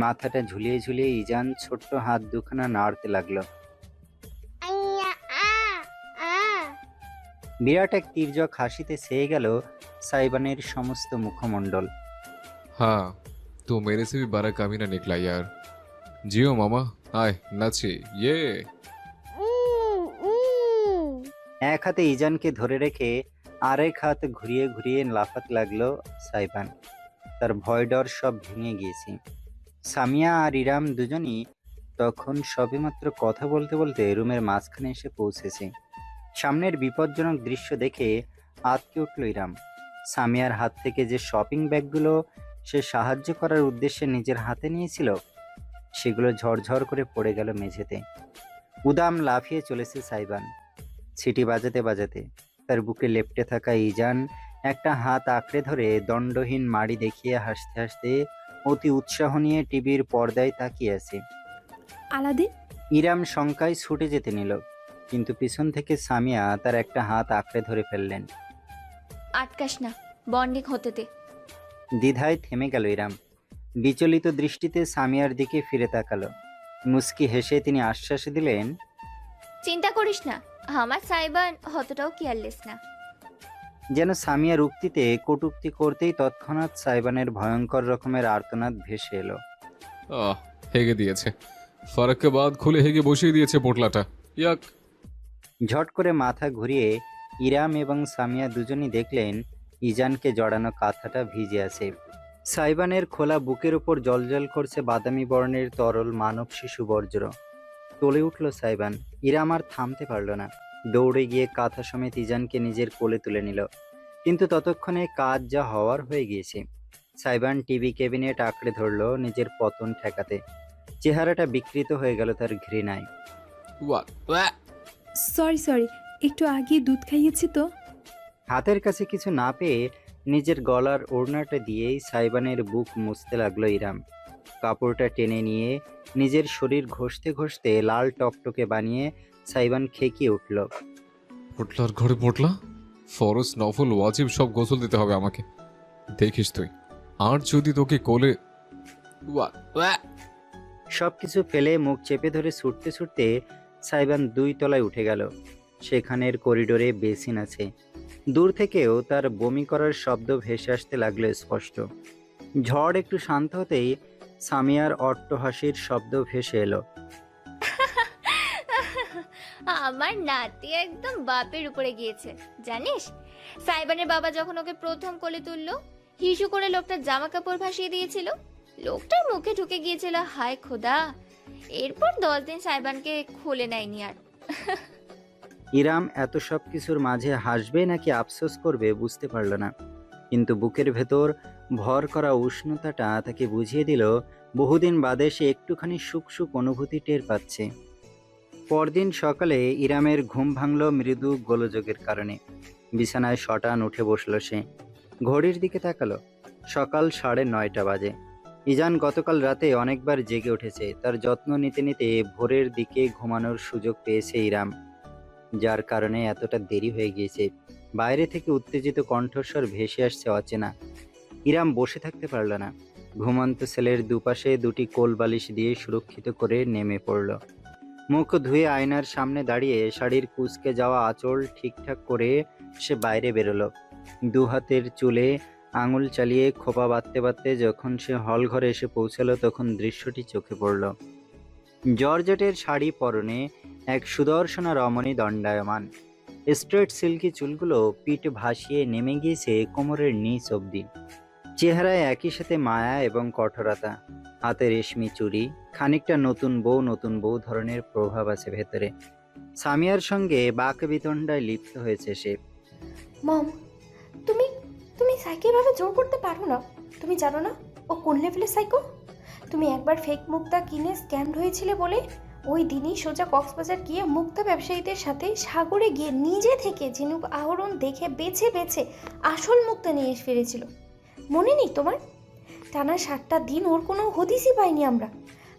মাথাটা ঝুলিয়ে ঝুলিয়ে ইজান ছোট্ট হাত দুখানা নাড়তে লাগলো। আইয়া আ আ বিরাট এক তীর্যক হাসিতে ছেয়ে গেল সাইবানের সমস্ত মুখমণ্ডল। हाँ तो मेरे से भी बड़ा कमीना निकला यार। जियो मामा, आए नाची ये। উম এক হাতে ইজানকে ধরে রেখে আরেক হাত ঘুরিয়ে ঘুরিয়ে লাফাতে লাগলো সাইবান। তার ভয় ডর সব ভেঙে গিয়েছে। সামিয়া আর ইরাম দুজনই তখন সবেমাত্র কথা বলতে বলতে রুমের মাঝখানে এসে পৌঁছেছে। সামনের বিপজ্জনক দৃশ্য দেখে আঁতকে উঠল ইরাম। সামিয়ার হাত থেকে যে শপিং ব্যাগগুলো সে সাহায্য করার উদ্দেশ্যে নিজের হাতে নিয়েছিল, সেগুলো ঝরঝর করে পড়ে গেল মেঝেতে। উদাম লাফিয়ে চলেছে সাইবান, ছিটি বাজাতে বাজাতে। তার বুকে লেপ্টে থাকা ইজান একটা হাত আঁকড়ে ধরে দণ্ডহীন মাড়ি দেখিয়ে হাসতে হাসতে অতি উৎসাহ নিয়ে টিভির পর্দায় তাকিয়ে আছে। আলাদিন, ইরাম শঙ্কায় ছুটে যেতে নিল, কিন্তু পিছন থেকে সামিয়া তার একটা হাত আঁকড়ে ধরে ফেললেন। আটকাস না, বন্ডিং হতে দে। দ্বিধায় থেমে গেল ইরাম। বিচলিত দৃষ্টিতে সামিয়ার দিকে ফিরে তাকালো। মুস্কি হেসে তিনি আশ্বাস দিলেন, চিন্তা করিস না, আমার সাইবান অতটাও কেয়ারলেস না। যেন সামিয়ার উক্তিতে কটূক্তি করতেই তৎক্ষণাৎ সাইবানের ভয়ঙ্কর রকমের আর্তনাদ ভেসে এলো। आह हेगे दिएছে। फर्क के बाद खुले हेगे বসিয়ে দিয়েছে পোটলাটা। ইয়াক। ঝট করে মাথা ঘুরিয়ে ইরাম এবং সামিয়া দুজনই দেখলেন ইজানকে জড়ানো কাঁথাটা ভিজে আছে। সাইবানের খোলা বুকের উপর জলজল করছে বাদামি বর্ণের তরল মানব শিশু বর্জ্য। টলে উঠল সাইবান। ইরাম আর থামতে পারল না, দৌড়ে গিয়ে কাঁথা সমেত ইজানকে নিজের কোলে তুলে নিল। কিন্তু ততক্ষণে কাজ যা হওয়ার হয়ে গিয়েছে। সাইবান টিভি ক্যাবিনেট আঁকড়ে ধরল নিজের পতন ঠেকাতে। চেহারাটা বিকৃত হয়ে গেল তার ঘৃণায়। ওয়া সরি, একটু আগে দুধ খাইয়েছি তো। হাতের কাছে কিছু না পেয়ে নিজের গলার ওড়নাটা দিয়েই সাইবানের বুক মুছতে লাগলো ইরাম। কাপড়টা টেনে নিয়ে নিজের শরীর ঘষতে ঘষতে লাল টকটকে বানিয়ে সাইবান খেকিয়ে উঠল। পোটলার ঘরে পোটলা? ফরজ নফল ওয়াজিব সব গোসল দিতে হবে আমাকে। দেখিস তুই, আর যদি তোকে কোলে সবকিছু ফেলে মুখ চেপে ধরে ছুটতে ছুটতে সাইবান 2 তলায় উঠে গেল। সেখানের করিডোরে বেসিন আছে। দূর থেকেও তার বমি করার শব্দ ভেসে আসতে লাগলো স্পষ্ট। ঝড় একটু শান্ত হতেই সামিয়ার অট্টহাসির শব্দ ভেসে এলো। আমার নাতি একদম বাপের উপরে গিয়েছে জানিস। সাইবানের বাবা যখন ওকে প্রথম কোলে তুললো, হিসু করে লোকটার জামা কাপড় ভাসিয়ে দিয়েছিল। লোকটার মুখে ঢুকে গিয়েছিল হায় খোদা। এরপর 10 দিন সাইবানকে খুলে নেয়নি আর। ইরাম এত সব কিছুর মাঝে হাসবে নাকি আফসোস করবে বুঝতে পারল না, কিন্তু বুকের ভেতর ভর করা উষ্ণতাটা তাকে বুঝিয়ে দিল বহুদিন বাদে সে একটুখানি সুখ সুখ অনুভূতি টের পাচ্ছে। পরদিন সকালে ইরামের ঘুম ভাঙল মৃদু গোলযোগের কারণে। বিছানায় শটান উঠে বসল সে। ঘড়ির দিকে তাকালো। সকাল 9:30 বাজে। ইজান গতকাল রাতে অনেকবার জেগে উঠেছে। তার যত্ন নিতে নিতে ভোরের দিকে ঘুমানোর সুযোগ পেয়েছে ইরাম, যার কারণে এতটা দেরি হয়ে গিয়েছে। বাইরে থেকে উত্তেজিত কণ্ঠস্বর ভেসে আসছে অচেনা। ইরাম বসে থাকতে পারল না। ঘুমন্ত ছেলের দুপাশে 2টি কোল বালিশ দিয়ে সুরক্ষিত করে নেমে পড়ল। মুখ ধুয়ে আয়নার সামনে দাঁড়িয়ে শাড়ির কুঁচকে যাওয়া আঁচল ঠিকঠাক করে সে বাইরে বেরোলো। 2 হাতের চুলে আঙুল চালিয়ে খোপা বাঁধতে বাঁধতে যখন সে হল ঘরে এসে পৌঁছালো, তখন দৃশ্যটি চোখে পড়ল। জর্জেটের শাড়ি পরনে এক সুদর্শনা রমণী দণ্ডায়মান। স্ট্রেট সিল্কি চুলগুলো পিঠ ভাসিয়ে নেমে গিয়েছে কোমরের নিচ অবধি। চেহারায় একই সাথে মায়া এবং কঠোরতা। হাতে রেশমি চুড়ি। খানিকটা নতুন বউ ধরনের প্রভাব আছে ভেতরে। সামিয়ার সঙ্গে বাকবিতণ্ডায় লিপ্ত হয়েছে সে। মম, তুমি তুমি সাইকে এভাবে জোর করতে পারো না। তুমি জানো না ও কোন লেভেলের সাইকো? তুমি একবার ফেক মুক্তা কিনে স্ক্যামড হয়েছিলে বলে ওই দিনই সোজা কক্সবাজার গিয়ে মুক্তা ব্যবসায়ীদের সাথে সাগরে গিয়ে নিজে থেকে ঝিনুক আহরণ দেখে বেছে বেছে আসল মুক্তা নিয়ে ফিরেছিল। মনে নেই তোমার? টানা 7টা দিন ওর কোনো হদিসই পাইনি আমরা।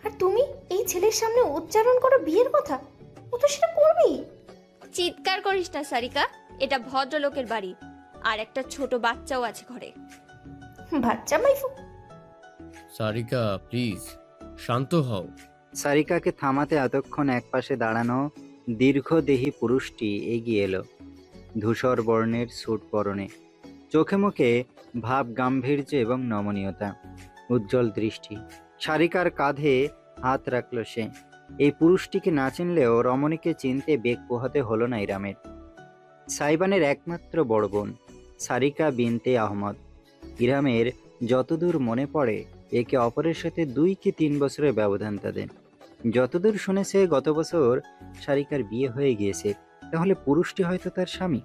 আর তুমি এই ছেলের সামনে উচ্চারণ করো বিয়ের কথা। ও তো সেটা করবেই। চিৎকার করিস না সারিকা, এটা ভদ্রলোকের বাড়ি, আর একটা ছোট বাচ্চাও আছে ঘরে। বাচ্চা মাইফু। সারিকা প্লিজ শান্ত হও। সারিকাকে থামাতে এতক্ষণ একপাশে দাঁড়ানো দীর্ঘদেহী পুরুষটি এগিয়ে এলো। ধূসর বর্ণের স্যুট পরনে, চোখে মুখে ভাব গাম্ভীর্য এবং নমনীয়তা, উজ্জ্বল দৃষ্টি। সারিকার কাঁধে হাত রাখল সে। এই পুরুষটিকে না চিনলেও রমণীকে চিনতে বেগ পোহাতে হলো না ইরামের। সাইবানের একমাত্র বড় বোন সারিকা বিনতে আহমদ। ইরামের যতদূর মনে পড়ে একে অপরের সাথে 2 কি 3 বছরের ব্যবধান তাদের। যতদূর শুনেছে গত বছর সারিকার বিয়ে হয়ে গিয়েছে। তাহলে পুরুষটি হয়তো তার স্বামী।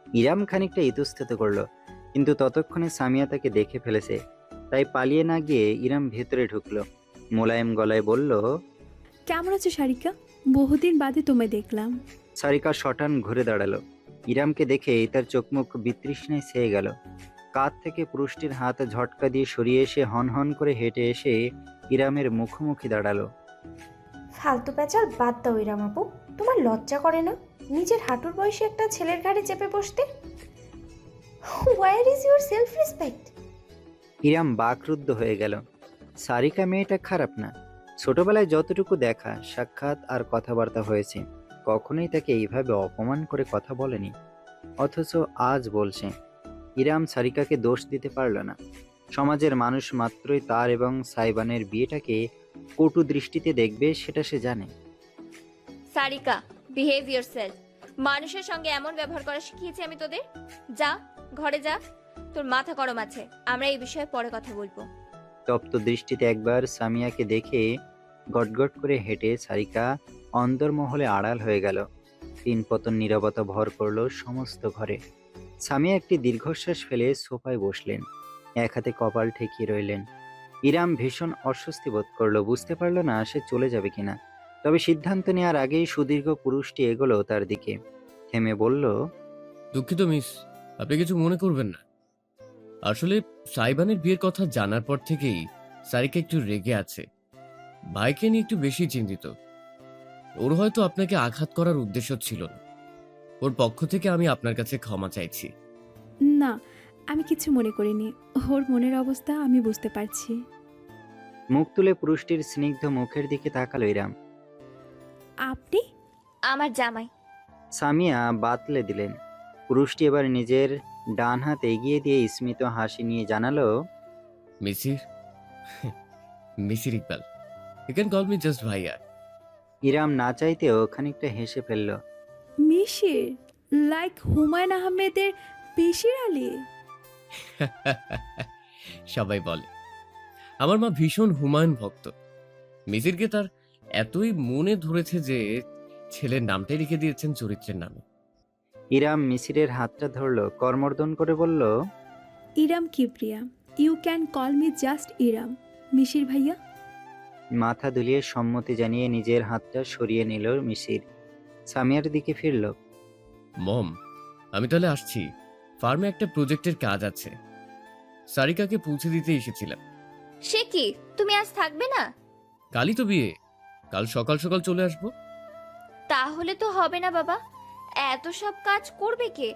ইরাম খানিকটা ইতস্তত করলো, কিন্তু ততক্ষণে সামিয়া তাকে দেখে ফেলেছে। তাই পালিয়ে না গিয়ে ইরাম ভেতরে ঢুকলো। মোলায়েম গলায় বলল, কেমন আছো সারিকা? বহুদিন বাদে তোমায় দেখলাম। সারিকা শটান ঘুরে দাঁড়ালো। ইরামকে দেখে তার চোখমুখ বিতৃষ্ণায় ছেয়ে গেল। কাঁধ থেকে পুরুষটির হাত ঝটকা দিয়ে সরিয়ে এসে হন করে হেঁটে এসে ইরামের মুখোমুখি দাঁড়ালো। ফালতু প্যাচাল বাদ দাও ইরাম আপু। তোমার লজ্জা করে না নিজের হাঁটুর বয়সে একটা ছেলের ঘাড়ে চেপে বসতে? Where is your self respect? Iram বাকরুদ্ধ হয়ে গেল। সারিকা মেয়েটা খারাপ না। ছোটবেলায় যতটুকু দেখা সাক্ষাৎ আর কথাবার্তা হয়েছে, কখনোই তাকে এইভাবে অপমান করে কথা বলেনি, অথচ আজ বলছে। ইরাম সারিকাকে দোষ দিতে পারল না। সমাজের মানুষ মাত্রই তার এবং সাইবানের বিয়েটাকে কটু দৃষ্টিতে দেখবে সেটা সে জানে। Sarika, behave yourself. মানুষের সঙ্গে এমন ব্যবহার করা শিখিয়েছি আমি তোদের? যা ঘরে যা, তোর মাথা গরম আছে, আমরা এই বিষয়ে পরে কথা বলবো। তপ্ত দৃষ্টিতে একবার সামিয়াকে দেখে গটগট করে হেঁটে সারিকা অন্দরমহলে আড়াল হয়ে গেল। 3 পতন নীরবতা ভর করলো সমস্ত ঘরে। সামিয়া একটি দীর্ঘশ্বাস ফেলে সোফায় বসলেন, এক হাতে কপাল ঠেকিয়ে রইলেন। ইরাম ভীষণ অস্বস্তি বোধ করলো। বুঝতে পারলো না সে চলে যাবে কিনা। তবে সিদ্ধান্ত নেওয়ার আগেই সুদীর্ঘ পুরুষটি এগোলো তার দিকে। থেমে বলল, দুঃখিত মিস, আপনি কিছু মনে করবেন না। আসলে সাইবানের বিয়ের কথা জানার পর থেকেই সারিকা একটু রেগে আছে। ভাইকে নিয়ে একটু বেশি চিন্তিত। ওর হয়তো আপনাকে আঘাত করার উদ্দেশ্য ছিল না। ওর পক্ষ থেকে আমি আপনার কাছে ক্ষমা চাইছি। না, আমি কিছু মনে করিনি। ওর মনের অবস্থা আমি বুঝতে পারছি। মুখ তুলে পুরুষটির স্নিগ্ধ মুখের দিকে তাকালো ইরাম। আপনি? আমার জামাই। সামিয়া বাতলে দিলেন। পুরুষটি এবার নিজের ডান হাত এগিয়ে দিয়ে স্মিত হাসি নিয়ে জানালো, Misir Misir Iqbal, you can call me just ভাইয়া। ইরাম না চাইতেও খানিকটা হেসে ফেলল। মিশির? লাইক হুমায়ুন আহমেদের বেশির আলী? সবাই বলে। আমার মা ভীষণ হুমায়ুন ভক্ত। মিসিরকে তার এতই মনে ধরেছে যে ছেলের নামটাই লিখে দিয়েছেন চরিত্রের নামে। ইরাম মিসিরের হাতটা ধরল, কর্মর্দন করে বলল, Iram Kibria, you can call me just Iram. Mishir ভাইয়া। মাথা দুলিয়ে সম্মতি জানিয়ে নিজের হাতটা সরিয়ে নিল মিসির। সামিয়ার দিকে ফিরল। মম, আমি তাহলে আসছি। ফার্মে একটা প্রজেক্টের কাজ আছে, সারিকাকে পৌঁছে দিতে এসেছিলাম। সে কি, তুমি আজ থাকবে না? কালই তো বিয়ে, কাল সকাল সকাল চলে আসবো। তাহলে তো হবে না বাবা, এত সব কাজ করবে কে?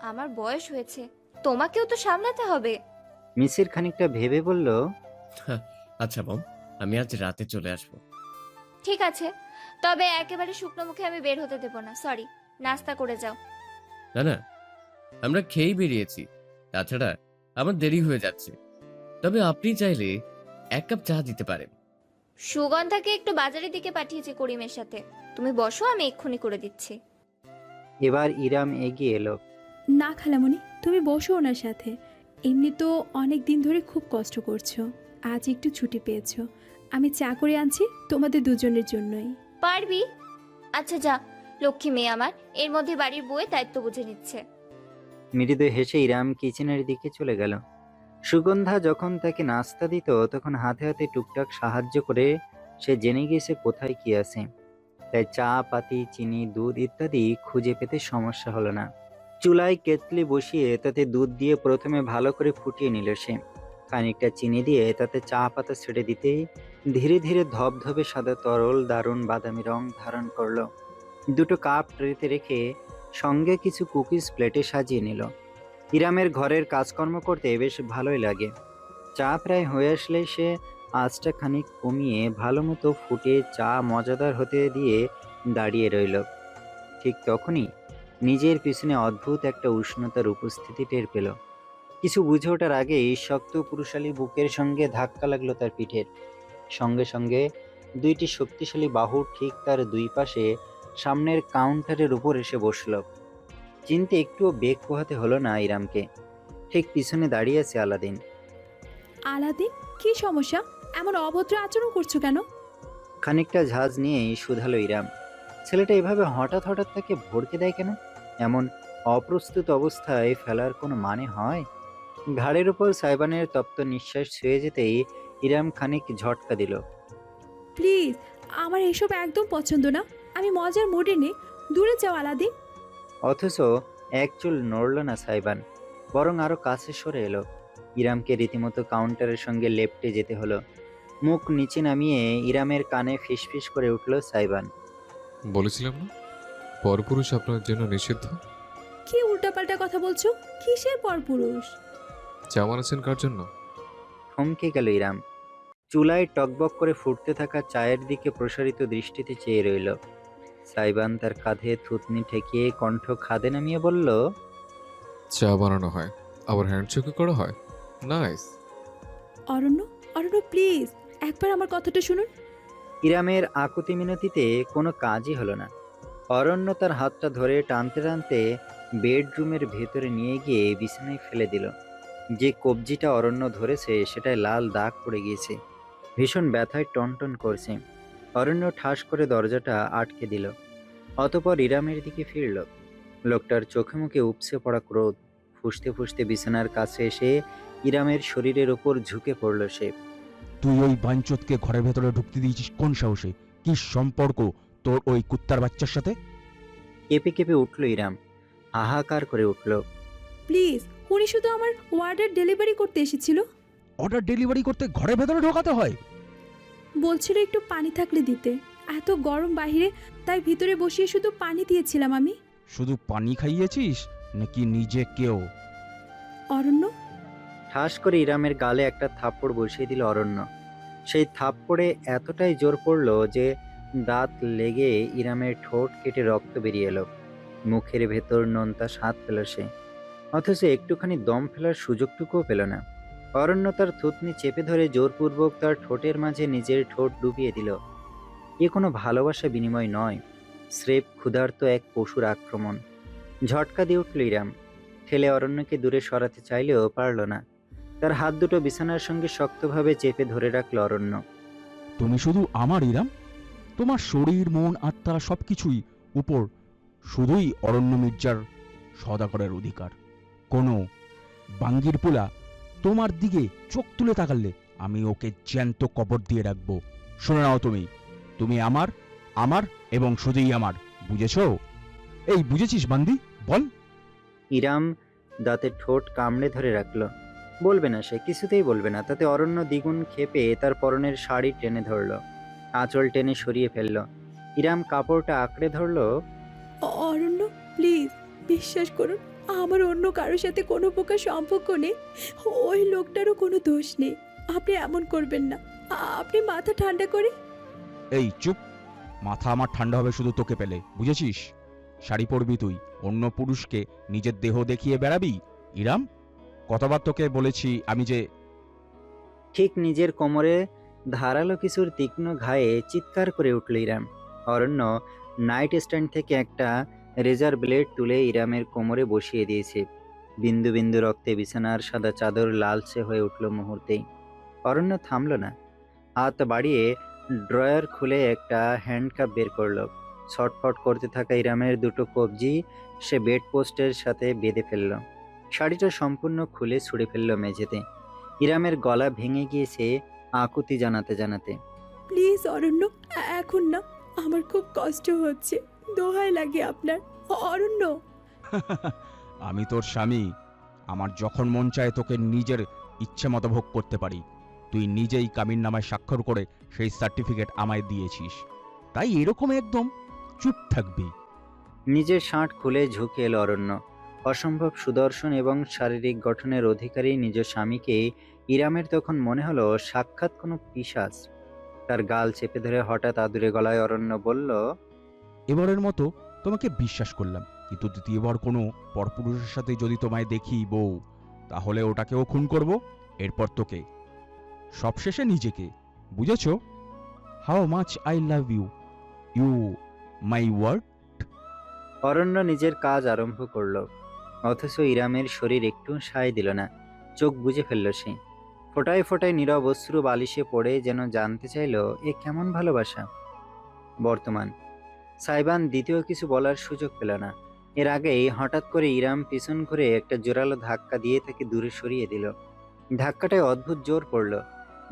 আমার বয়স হয়েছে, তোমাকেও তো সামলাতে হবে। মিসির খানিকটা ভেবে বলল, আচ্ছা মম, আমি আজ রাতে চলে আসবো। ঠিক আছে, তবে একেবারে শুকনো মুখে আমি বের হতে দেবো না। সরি, নাস্তা করে যাও। না না, আমরা খেয়েই বেরিয়েছি, তাছাড়া আমার দেরি হয়ে যাচ্ছে। তবে আপনি চাইলে এক কাপ চা দিতে পারেন। সুগন্ধাকে একটু বাজারের দিকে পাঠিয়েছি করিমের সাথে, তুমি বসো, আমি এক্ষুনি করে দিচ্ছি। এবার ইরাম এগিয়ে এলো। না খালামণি, তুমি বসো ওনার সাথে। এমনি তো অনেক দিন ধরে খুব কষ্ট করছো, আজ একটু ছুটি পেয়েছো। আমি চা করে আনছি তোমাদের দুজনের জন্যই। পারবি? আচ্ছা যা, লক্ষ্মী মেয়ে আমার, এর মধ্যে বাড়ির বউয়ের দায়িত্ব বুঝে নিচ্ছে। মৃদু হেসে ইরাম কিচেনের দিকে চলে গেল। সুগন্ধা যখন তাকে নাস্তা দিত তখন হাতে হাতে টুকটাক সাহায্য করে সে জেনে গিয়েছে কোথায় কি আছে। তাই চা পাতি, চিনি, দুধ ইত্যাদি খুঁজে পেতে সমস্যা হলো না। চুলায় কেতলি বসিয়ে তাতে দুধ দিয়ে প্রথমে ভালো করে ফুটিয়ে নিল সে। খানিকটা চিনি দিয়ে তাতে চা পাতা ছেড়ে দিতেই ধীরে ধীরে ধবধবে সাদা তরল দারুণ বাদামি রং ধারণ করলো। দুটো কাপ ট্রেতে রেখে সঙ্গে কিছু কুকিজ প্লেটে সাজিয়ে নিল। ইরামের ঘরের কাজকর্ম করতে বেশ ভালোই লাগে। চা প্রায় হয়ে আসলে সে আঁচটা খানিক কমিয়ে ভালো মতো ফুটিয়ে চা মজাদার হতে দিয়ে দাঁড়িয়ে রইল। ঠিক তখনই নিজের পিছনে অদ্ভুত একটা উষ্ণতার উপস্থিতি টের পেল। কিছু বুঝে ওঠার আগেই শক্ত পুরুষালী বুকের সঙ্গে ধাক্কা লাগলো তার পিঠের। সঙ্গে সঙ্গে দুইটি শক্তিশালী বাহু ঠিক তার দুই পাশে সামনের কাউন্টারের উপর এসে বসল। চিনতে একটুও বেগ পোহাতে হলো না ইরামকে। ঠিক পিছনে দাঁড়িয়ে আছে আলাদিন। আলাদিন, কি সমস্যা? এমন অভদ্র আচরণ করছো কেন? খানিকটা ঝাঁজ নিয়েই শুধালো ইরাম। ছেলেটা এভাবে হঠাৎ হঠাৎ তাকে ভড়কে দেয় কেন? এমন অপ্রস্তুত অবস্থায় ফেলার কোনো মানে হয়? ঘাড়ের উপর সাইবানের তপ্ত নিঃশ্বাস ছুঁয়ে যেতেই ইরাম খানিক ঝটকা দিল। প্লিজ, আমার এসব একদম পছন্দ না। আমি মজার মোডে নেই, দূরে যাও আলাদিন। অথচ এক চুল নড়ল না সাইবান, বরং আরো কাছে সরে এলো। ইরামকে রীতিমতো কাউন্টারের সঙ্গে লেপ্টে যেতে হলো। মুখ নিচে নামিয়ে ইরামের কানে ফিসফিস করে উঠল সাইবান। বলেছিলাম না, পরপুরুষ আপনার জন্য নিষিদ্ধ। কি উল্টাপাল্টা কথা বলছো? কিসের পরপুরুষ? চা বানাচ্ছেন কার জন্য? থমকে গেল ইরাম। চুলায় টকবক করে ফুটতে থাকা চায়ের দিকে প্রসারিত দৃষ্টিতে চেয়ে রইল। সাইবান তার কাঁধে থুতনি ঠেকিয়ে কণ্ঠ খাদে নামিয়ে বলল, চা বানানো হয়, আবার হ্যান্ডশেকও করা হয়। নাইস। অরণ্য, অরণ্য প্লিজ, একবার আমার কথাটা শুনুন। ইরামের আকুতি মিনতিতে কোনো কাজই হলো না। অরণ্য তার হাতটা ধরে টানতে টানতে বেডরুমের ভেতরে নিয়ে গিয়ে বিছানায় ফেলে দিল। যে কবজিটা অরণ্য ধরেছে সেটায় লাল দাগ পড়ে গিয়েছে, ভীষণ ব্যথায় টনটন করছে। অরণ্য ঠাস করে দরজাটা আটকে দিল। অতঃপর ইরামের দিকে ফিরল। লোকটার চোখে মুখে উপসে পড়া ক্রোধ। ফুঁসতে ফুঁসতে বিছানার কাছে এসে ইরামের শরীরের ওপর ঝুঁকে পড়ল সে। তুই ওই বাঞ্চতকে ঘরের ভেতরে ঢুকতে দিয়েছিস কোন সাহসে? কি সম্পর্ক তোর ওই কুত্তার বাচ্চার সাথে? কেঁপে কেঁপে উঠল ইরাম, হাহাকার করে উঠল। প্লিজ, উনি শুধু আমার ওয়ার্ডার ডেলিভারি করতে এসেছিল। অর্ডার ডেলিভারি করতে ঘরের ভেতরে ঢোকাতে হয়? বলছিল একটু পানি থাকলে দিতে। এত গরম বাইরে, তাই ভিতরে বসিয়ে শুধু পানি দিয়েছিলাম আমি। শুধু পানি খাইয়েছিস নাকি নিজেকেও? অরণ্য, ঠাস করে ইরামের গালে একটা থাপ্পড় বসিয়ে দিল অরণ্য। সেই থাপ্পড়ে এতটাই জোর পড়ল যে দাঁত লেগে ইরামের ঠোঁট কেটে রক্ত বেরিয়ে এলো। মুখের ভেতর নোনতা স্বাদ পেল সে, অথচ একটুখানি দম ফেলার সুযোগটুকুও পেল না। অরণ্য তার থুতনি চেপে ধরে জোরপূর্বক তার ঠোঁটের মাঝে নিজের ঠোঁট ডুবিয়ে দিল। এ কোনো ভালোবাসা বিনিময় নয়, স্রেফ ক্ষুধার্ত এক পশুর আক্রমণ। ঝটকা দিয়ে উঠল ইরাম। ঠেলে অরণ্যকে দূরে সরাতে চাইলেও পারল না। তার হাত দুটো বিছানার সঙ্গে শক্তভাবে চেপে ধরে রাখল অরণ্য। তুমি শুধু আমার ইরাম, তোমার শরীর মন আত্মা সবকিছুই উপর শুধুই অরণ্য মির্জার সদাগরের অধিকার। কোনো বাঙ্গির পোলা তোমার দিকে চোখ তুলে তাকালে আমি ওকে জ্যান্ত কবর দিয়ে রাখবো। শুনে নাও, তুমি তুমি আমার আমার এবং শুধুই আমার, বুঝেছো? এই বুঝেছিস বান্দি, বল। ইরাম দাঁতের ঠোঁট কামড়ে ধরে রাখল। বলবে না, সে কিছুতেই বলবে না। তাতে অরণ্য দ্বিগুণ ক্ষেপে তার পরনের শাড়ি টেনে ধরল, আঁচল টেনে সরিয়ে ফেলল। ইরাম কাপড়টা আঁকড়ে ধরল। অরণ্য, প্লিজ বিশ্বাস করুন, আমার অন্য কারোর সাথে কোনো প্রকার সম্পর্ক নেই। ওই লোকটারও কোনো দোষ নেই। আপনি এমন করবেন না। আপনি মাথা ঠান্ডা করে। এই চুপ, মাথা আমার ঠান্ডা হবে শুধু তোকে পেলে, বুঝেছিস? শাড়ি পরবি তুই, অন্য পুরুষকে নিজের দেহ দেখিয়ে বেড়াবি? ইরাম, কতবার তোকে বলেছি আমি যে। ঠিক নিজের কোমরে ধারালো কিছুর তীক্ষ্ণ ঘায়ে চিৎকার করে উঠল ইরাম। অরণ্য নাইট স্ট্যান্ড থেকে একটা রেজার ব্লেড তুলে ইরামের কোমরে বসিয়ে দিয়েছে। বিন্দু বিন্দু রক্তে বিছানার সাদা চাদর লালচে হয়ে উঠল মুহূর্তেই। অরণ্য থামল না, হাত বাড়িয়ে ড্রয়ার খুলে একটা হ্যান্ডকাপ বের করলো। ছটফট করতে থাকা ইরামের দুটো কবজি সে বেড পোস্টের সাথে বেঁধে ফেলল। শাড়িটা সম্পূর্ণ খুলে ছুঁড়ে ফেলল মেঝেতে। ইরামের গলা ভেঙে গিয়েছে আকুতি জানাতে জানাতে। প্লিজ অরণ্য, এখন না, আমার খুব কষ্ট হচ্ছে, দোহাই লাগে আপনার। অরণ্য, আমি তোর স্বামী, আমার যখন মন চায় তোকে নিজের ইচ্ছে মতো ভোগ করতে পারি। তুই নিজেই কামিননামায় স্বাক্ষর করে সেই সার্টিফিকেট আমায় দিয়েছিস, তাই এরকম একদম চুপ থাকবি। নিজের শার্ট খুলে ঝুঁকে এলো অরণ্য। অসম্ভব সুদর্শন এবং শারীরিক গঠনের অধিকারী নিজ স্বামীকে ইরামের তখন মনে হলো সাক্ষাৎ কোনো পিশাচ। তার গাল চেপে ধরে হঠাৎ আদুরে গলায় অরণ্য বলল, এবারের মতো তোমাকে বিশ্বাস করলাম, কিন্তু দ্বিতীয়বার কোনো পরপুরুষের সাথে যদি তোমায় দেখি বউ, তাহলে ওটাকেও খুন করব, এরপর তোকে, সবশেষে নিজেকে, বুঝেছো? How much I love you, you my word. Aranya নিজের কাজ আরম্ভ করল, অথচ ইরামের শরীর একটু সায় দিল না। চোখ বুজে ফেলল সে। ফোটায় ফোটায় নীরব অশ্রু বালিশে পড়ে যেন জানতে চাইল এ কেমন ভালোবাসা। বর্তমান সাইবান দ্বিতীয় কিছু বলার সুযোগ পেল না। এর আগেই হঠাৎ করে ইরাম পিছন ঘুরে একটা জোরালো ধাক্কা দিয়ে তাকে দূরে সরিয়ে দিল। ধাক্কাটায় অদ্ভুত জোর পড়ল,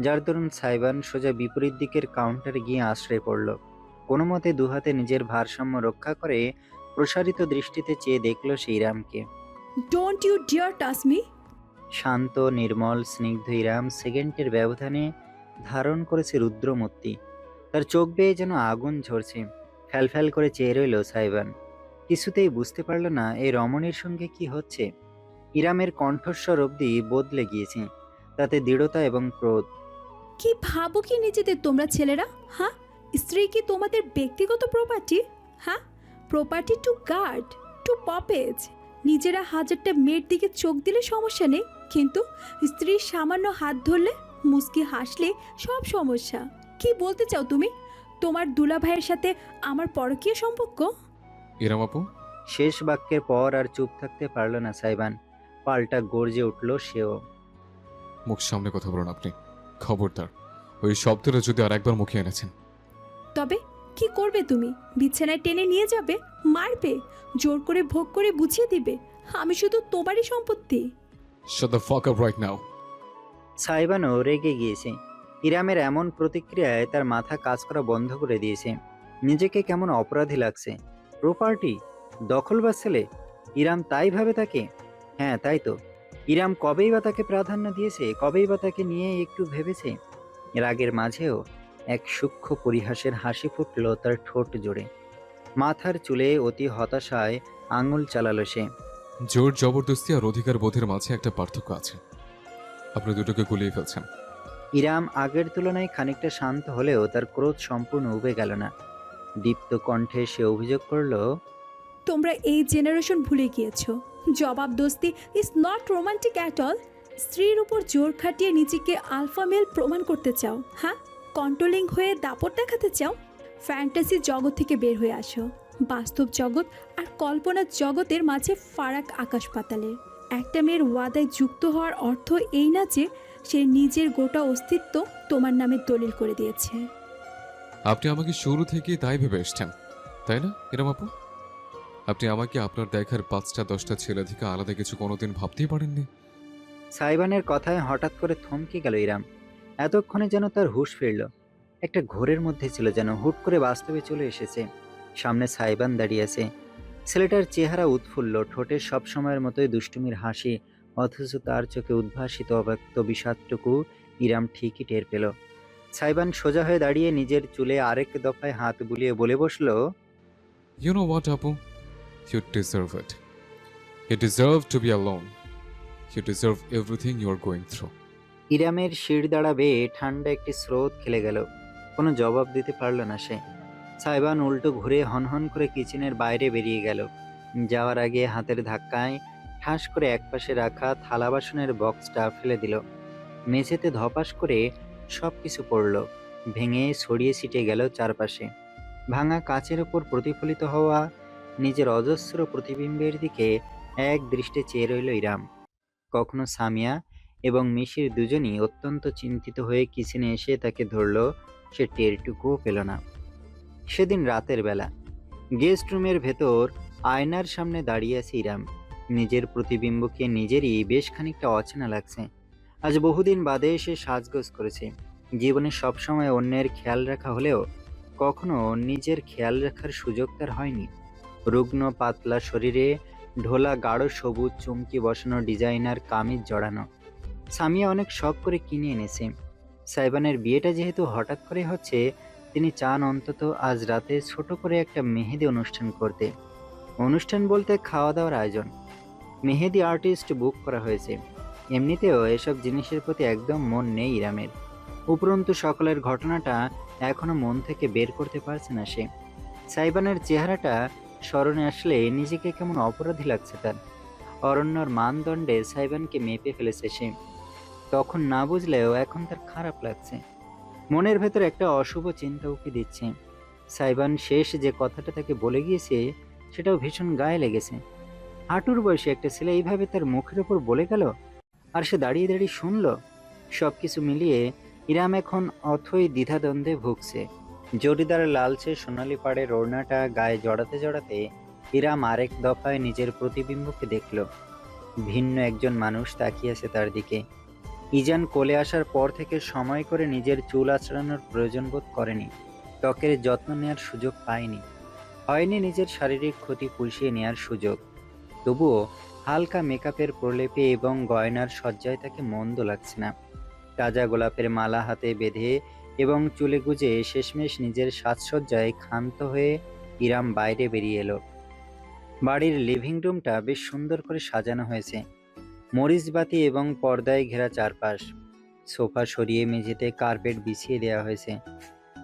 যার দরুন সাইবান সোজা বিপরীত দিকের কাউন্টারে গিয়ে আশ্রয় পড়ল। কোনো মতে দুহাতে নিজের ভারসাম্য রক্ষা করে প্রসারিত দৃষ্টিতে চেয়ে দেখল সে ইরামকে। Don't you dare touch me. শান্ত, নির্মল, স্নিগ্ধ ইরাম সেকেন্ডের ব্যবধানে ধারণ করেছে রুদ্রমূর্তি। তার চোখ বেয়ে যেন আগুন ঝরছে। ফ্যালফ্যাল করে চেয়ে রইল সাইবান। কিছুতেই বুঝতে পারল না এই রমণীর সঙ্গে কি হচ্ছে। ইরামের কণ্ঠস্বর অবধি বদলে গিয়েছে, তাতে দৃঢ়তা এবং ক্রোধ। কি ভাবো কি নিজেদের তোমরা ছেলেরা? হ্যাঁ, স্ত্রী কি তোমাদের ব্যক্তিগত প্রপার্টি? হ্যাঁ, প্রপার্টি টু গার্ড, টু পপেজ। নিজেরা হাজারটা মেয়ের দিকে চোখ দিলে সমস্যা নেই, কিন্তু স্ত্রীর সামান্য হাত ধরলে, মুচকি হাসলে সব সমস্যা। কি বলতে চাও তুমি? তোমার দুলা ভাইয়ের সাথে আমার পরকীয় সম্পর্ক? ইরাম আপু, শেষ বাক্যের পর আর চুপ থাকতে পারল না সাইবান। পাল্টা গর্জে উঠল সেও। মুখ সামনে কথা বলুন আপনি। খবরদার, ওই শব্দটা যদি আর একবার মুখে এনেছেন। তবে কি করবে তুমি? বিছানায় টেনে নিয়ে যাবে, মারবে, জোর করে ভোগ করে বুঝিয়ে দিবে আমি শুধু তোমারই সম্পত্তি? Shut the fuck up right now. সাইবানও রেগে গিয়েছে। ইরামের এমন প্রতিক্রিয়ায় তার মাথা কাজ করা বন্ধ করে দিয়েছে। নিজেকে কেমন অপরাধী লাগছে। প্রপার্টি, দখলবাজ ছেলে, ইরাম তাই ভাবে তাকে? হ্যাঁ, তাই তো। ইরাম কবেই বা তাকে প্রাধান্য দিয়েছে, কবেই বা তাকে নিয়ে একটু ভেবেছে? রাগের মাঝেও এক সূক্ষ্ম পরিহাসের হাসি ফুটল তার ঠোঁট জোড়ে। মাথার চুলে অতি হতাশায় আঙুল চালালো সে। জোর জবরদস্তি আর অধিকার বোধের মাঝে একটা পার্থক্য আছে। আপনি দুটোকে গুলিয়ে ফেলছেন। ইরাম আগের তুলনায় খানিকটা শান্ত হলেও তার ক্রোধ সম্পূর্ণ উবে গেল না। দীপ্ত কণ্ঠে সে অভিযোগ করল, তোমরা এই জেনারেশন ভুলে গিয়েছো, জবাবদস্তি is not romantic at all. স্ত্রীর উপর জোর খাটিয়ে নিজেকে আলফা মেল প্রমাণ করতে চাও, হ্যাঁ? কন্ট্রোলিং হয়ে দাপট দেখাতে চাও? ফ্যান্টাসি জগৎ থেকে বের হয়ে আসো। বাস্তব জগৎ আর কল্পনার জগতের মাঝে ফারাক আকাশ পাতালের। একটা মেয়ের ওয়াদায় যুক্ত হওয়ার অর্থ এই না যে সে নিজের গোটা অস্তিত্ব তোমার নামে দলিল করে দিয়েছে। আপনি আমাকে শুরু থেকেই তাই ভেবে এসছেন, তাই না ইরাম আপু? আপনি আমাকে আপনার দেখার 5টা-10টা ছেলে থেকে আলাদা কিছু কোনোদিন ভাবতেই পারেননি। সাইবানের কথায় হঠাৎ করে থমকে গেল ইরাম। এতক্ষণে যেন তার হুঁশ ফিরল। একটা ঘোরের মধ্যে ছিল, যেন হুট করে বাস্তবে চলে এসেছে। সামনে সাইবান দাঁড়িয়ে আছে। ছেলেটার চেহারা উৎফুল্ল, ঠোঁটে সবসময়ের মতোই দুষ্টুমির হাসি, অথচ তার চোখে উদ্ভাসিত অব্যক্ত বিষাদটুকু ইরাম ঠিকই টের পেল। সাইবান সোজা হয়ে দাঁড়িয়ে নিজের চুলে আরেক দফায় হাত বুলিয়ে বলে বসলো, You know what, Apu? You deserve it. You deserve to be alone. You deserve everything you are going through. ইরামের শির দাঁড়া বেয়ে ঠান্ডা একটি স্রোত খেলে গেল। কোনো জবাব দিতে পারল না সে। সাইবান উল্টো ঘুরে হনহন করে কিচেনের বাইরে বেরিয়ে গেল। যাওয়ার আগে হাতের ধাক্কায় ঠাস করে একপাশে রাখা থালা বাসনের বক্সটা ফেলে দিল। মেঝেতে ধপাস করে সব কিছু পড়ল, ভেঙে ছড়িয়ে ছিটে গেল চারপাশে। ভাঙা কাচের ওপর প্রতিফলিত হওয়া নিজের অজস্র প্রতিবিম্বের দিকে এক দৃষ্টে চেয়ে রইল ইরাম। কখনো সামিয়া এবং মিশির দুজনই অত্যন্ত চিন্তিত হয়ে কিচেনে এসে তাকে ধরল, সে টেরটুকুও পেল না। সেদিন রাতের বেলা গেস্ট রুমের ভেতর আয়নার সামনে দাঁড়িয়ে আছে ইরাম। নিজের প্রতিবিম্বকে নিজেরই বেশ খানিকটা অচেনা লাগছে। আজ বহুদিন বাদে সে সাজগোজ করেছে। জীবনে সবসময় অন্যের খেয়াল রাখা হলেও কখনো নিজের খেয়াল রাখার সুযোগ তার হয়নি। রুগ্ন পাতলা শরীরে ঢোলা গাঢ় সবুজ চুমকি বসানো ডিজাইনার কামিজ জড়ানো। সামিয়া অনেক শখ করে কিনে এনেছে। সাইবানের বিয়েটা যেহেতু হঠাৎ করে হচ্ছে, তিনি চান অন্তত আজ রাতে ছোট করে একটা মেহেদি অনুষ্ঠান করতে। অনুষ্ঠান বলতে খাওয়া দাওয়ার আয়োজন। মেহেদি আর্টিস্ট বুক করা হয়েছে। এমনিতেও এসব জিনিসের প্রতি একদম মন নেই ইরামের। উপরন্তু সকলের ঘটনাটা এখনো মন থেকে বের করতে পারছে না সে। সাইবানের চেহারাটা স্মরণে আসলে নিজেকে কেমন অপরাধী লাগছে তার। অরণ্যর মানদণ্ডে সাইবানকে মেপে ফেলেছে সে। তখন না বুঝলেও এখন তার খারাপ লাগছে। মনের ভেতর একটা অশুভ চিন্তা উকি দিচ্ছে। সাইবান শেষ যে কথাটা তাকে বলে গিয়েছে সেটাও ভীষণ গায়ে লেগেছে। হাঁটুর বয়সে একটা ছেলে এইভাবে তার মুখের ওপর বলে গেল, আর সে দাঁড়িয়ে দাঁড়িয়ে শুনল। সবকিছু মিলিয়ে ইরাম এখন অথই দ্বিধাদ্বন্দ্বে ভুগছে। জরিদার লালচে সোনালি পাড়ের ওড়নাটা গায়ে জড়াতে জড়াতে ইরাম আরেক দফায় নিজের প্রতিবিম্বকে দেখল। ভিন্ন একজন মানুষ তাকিয়ে আছে তার দিকে। ইজান কোলে আসার পর থেকে সময় করে নিজের চুল আঁচড়ানোর প্রয়োজন বোধ করেনি, ত্বকের যত্ন নেওয়ার সুযোগ পায়নি, হয়নি নিজের শারীরিক ক্ষতি পুষিয়ে নেওয়ার সুযোগ। তবুও হালকা মেকআপের প্রলেপে এবং গয়নার সজ্জায় তাকে মন্দ লাগছে না। তাজা গোলাপের মালা হাতে বেঁধে এবং চুলে গুজে শেষমেশ নিজের সাজসজ্জায় ক্ষান্ত হয়ে ইরাম বাইরে বেরিয়ে এলো। বাড়ির লিভিং রুমটা বেশ সুন্দর করে সাজানো হয়েছে। মরিচবাতি এবং পর্দায় ঘেরা চারপাশ। সোফা সরিয়ে মেঝেতে কার্পেট বিছিয়ে দেওয়া হয়েছে।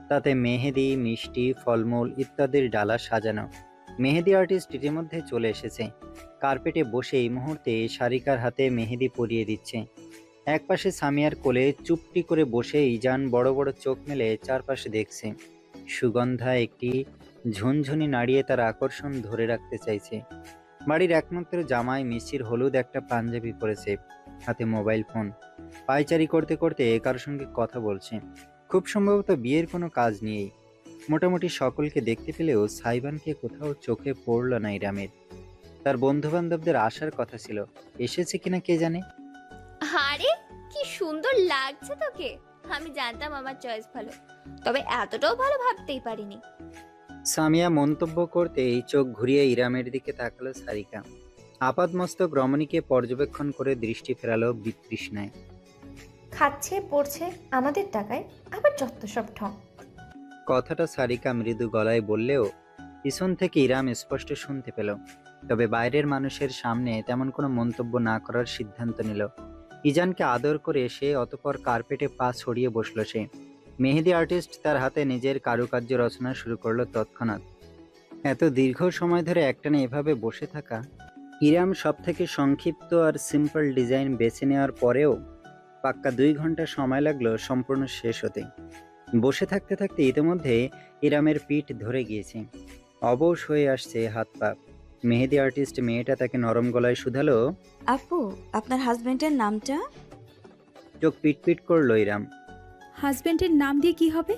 তাতে মেহেদি, মিষ্টি, ফলমূল ইত্যাদির ডালা সাজানো। মেহেদি আর্টিস্ট ইতিমধ্যে চলে এসেছে। কার্পেটে বসে এই মুহূর্তে সারিকার হাতে মেহেদি পরিয়ে দিচ্ছে। একপাশে সামিয়ার কোলে চুপটি করে বসে ইজান বড় বড় চোখ মেলে চারপাশে দেখছে। সুগন্ধা একটি ঝুনঝুনি নাড়িয়ে তার আকর্ষণ ধরে রাখতে চাইছে। বাড়ির একমাত্র জামাই মিষ্টির হলুদ একটা পাঞ্জাবি পরেছে, হাতে মোবাইল ফোন। পায়চারি করতে করতে কারোর সঙ্গে কথা বলছে। খুব সম্ভবত বিয়ের কোনো কাজ নিয়েই। মোটামুটি সকলকে দেখতে পেলেও সাইবানকে কোথাও চোখে পড়ল না ইরামের। তার বন্ধু বান্ধবদের আসার কথা ছিল, এসেছে কিনা কে জানে। আরে কি সুন্দর লাগছে তোকে। আমি জানতাম আমার চয়েস ভালো, তবে এতটাও ভালো ভাবতেই পারিনি। সামিয়া মন্তব্য করতেই চোখ ঘুরিয়ে ইরামের দিকে তাকালো সারিকা। আপাদমস্তক রমণীকে পর্যবেক্ষণ করে দৃষ্টি ফেরালো বিতৃষ্ণায়। খাচ্ছে পড়ছে আমাদের টাকায়, আবার যত সব ঠক। কথাটা সারিকা মৃদু গলায় বললেও পিছন থেকে ইরাম স্পষ্ট শুনতে পেল, তবে বাইরের মানুষের সামনে তেমন কোনো মন্তব্য না করার সিদ্ধান্ত নিল। ইজানকে আদর করে সে অতঃপর কার্পেটে পা ছড়িয়ে বসল সে। মেহেদি আর্টিস্ট তার হাতে নিজের কারুকার্য রচনা শুরু করলো তৎক্ষণাৎ। এত দীর্ঘ সময় ধরে একটানে এভাবে বসে থাকা, ইরাম সব থেকে সংক্ষিপ্ত আর সিম্পল ডিজাইন বেছে নেওয়ার পরেও পাক্কা 2 ঘন্টা সময় লাগলো সম্পূর্ণ শেষ হতে। বসে থাকতে থাকতে ইতিমধ্যে ইরামের পিঠ ধরে গিয়েছে, অবশ হয়ে আসছে হাত পা। মেহেদি আর্টিস্ট মেয়েটা তাকে নরম গলায় শুধালো। আপু, আপনার হাজবেন্ডের নামটা? চোখ পিটপিট করলো ইরাম। হাজবেন্ডের নাম দিয়ে কি হবে?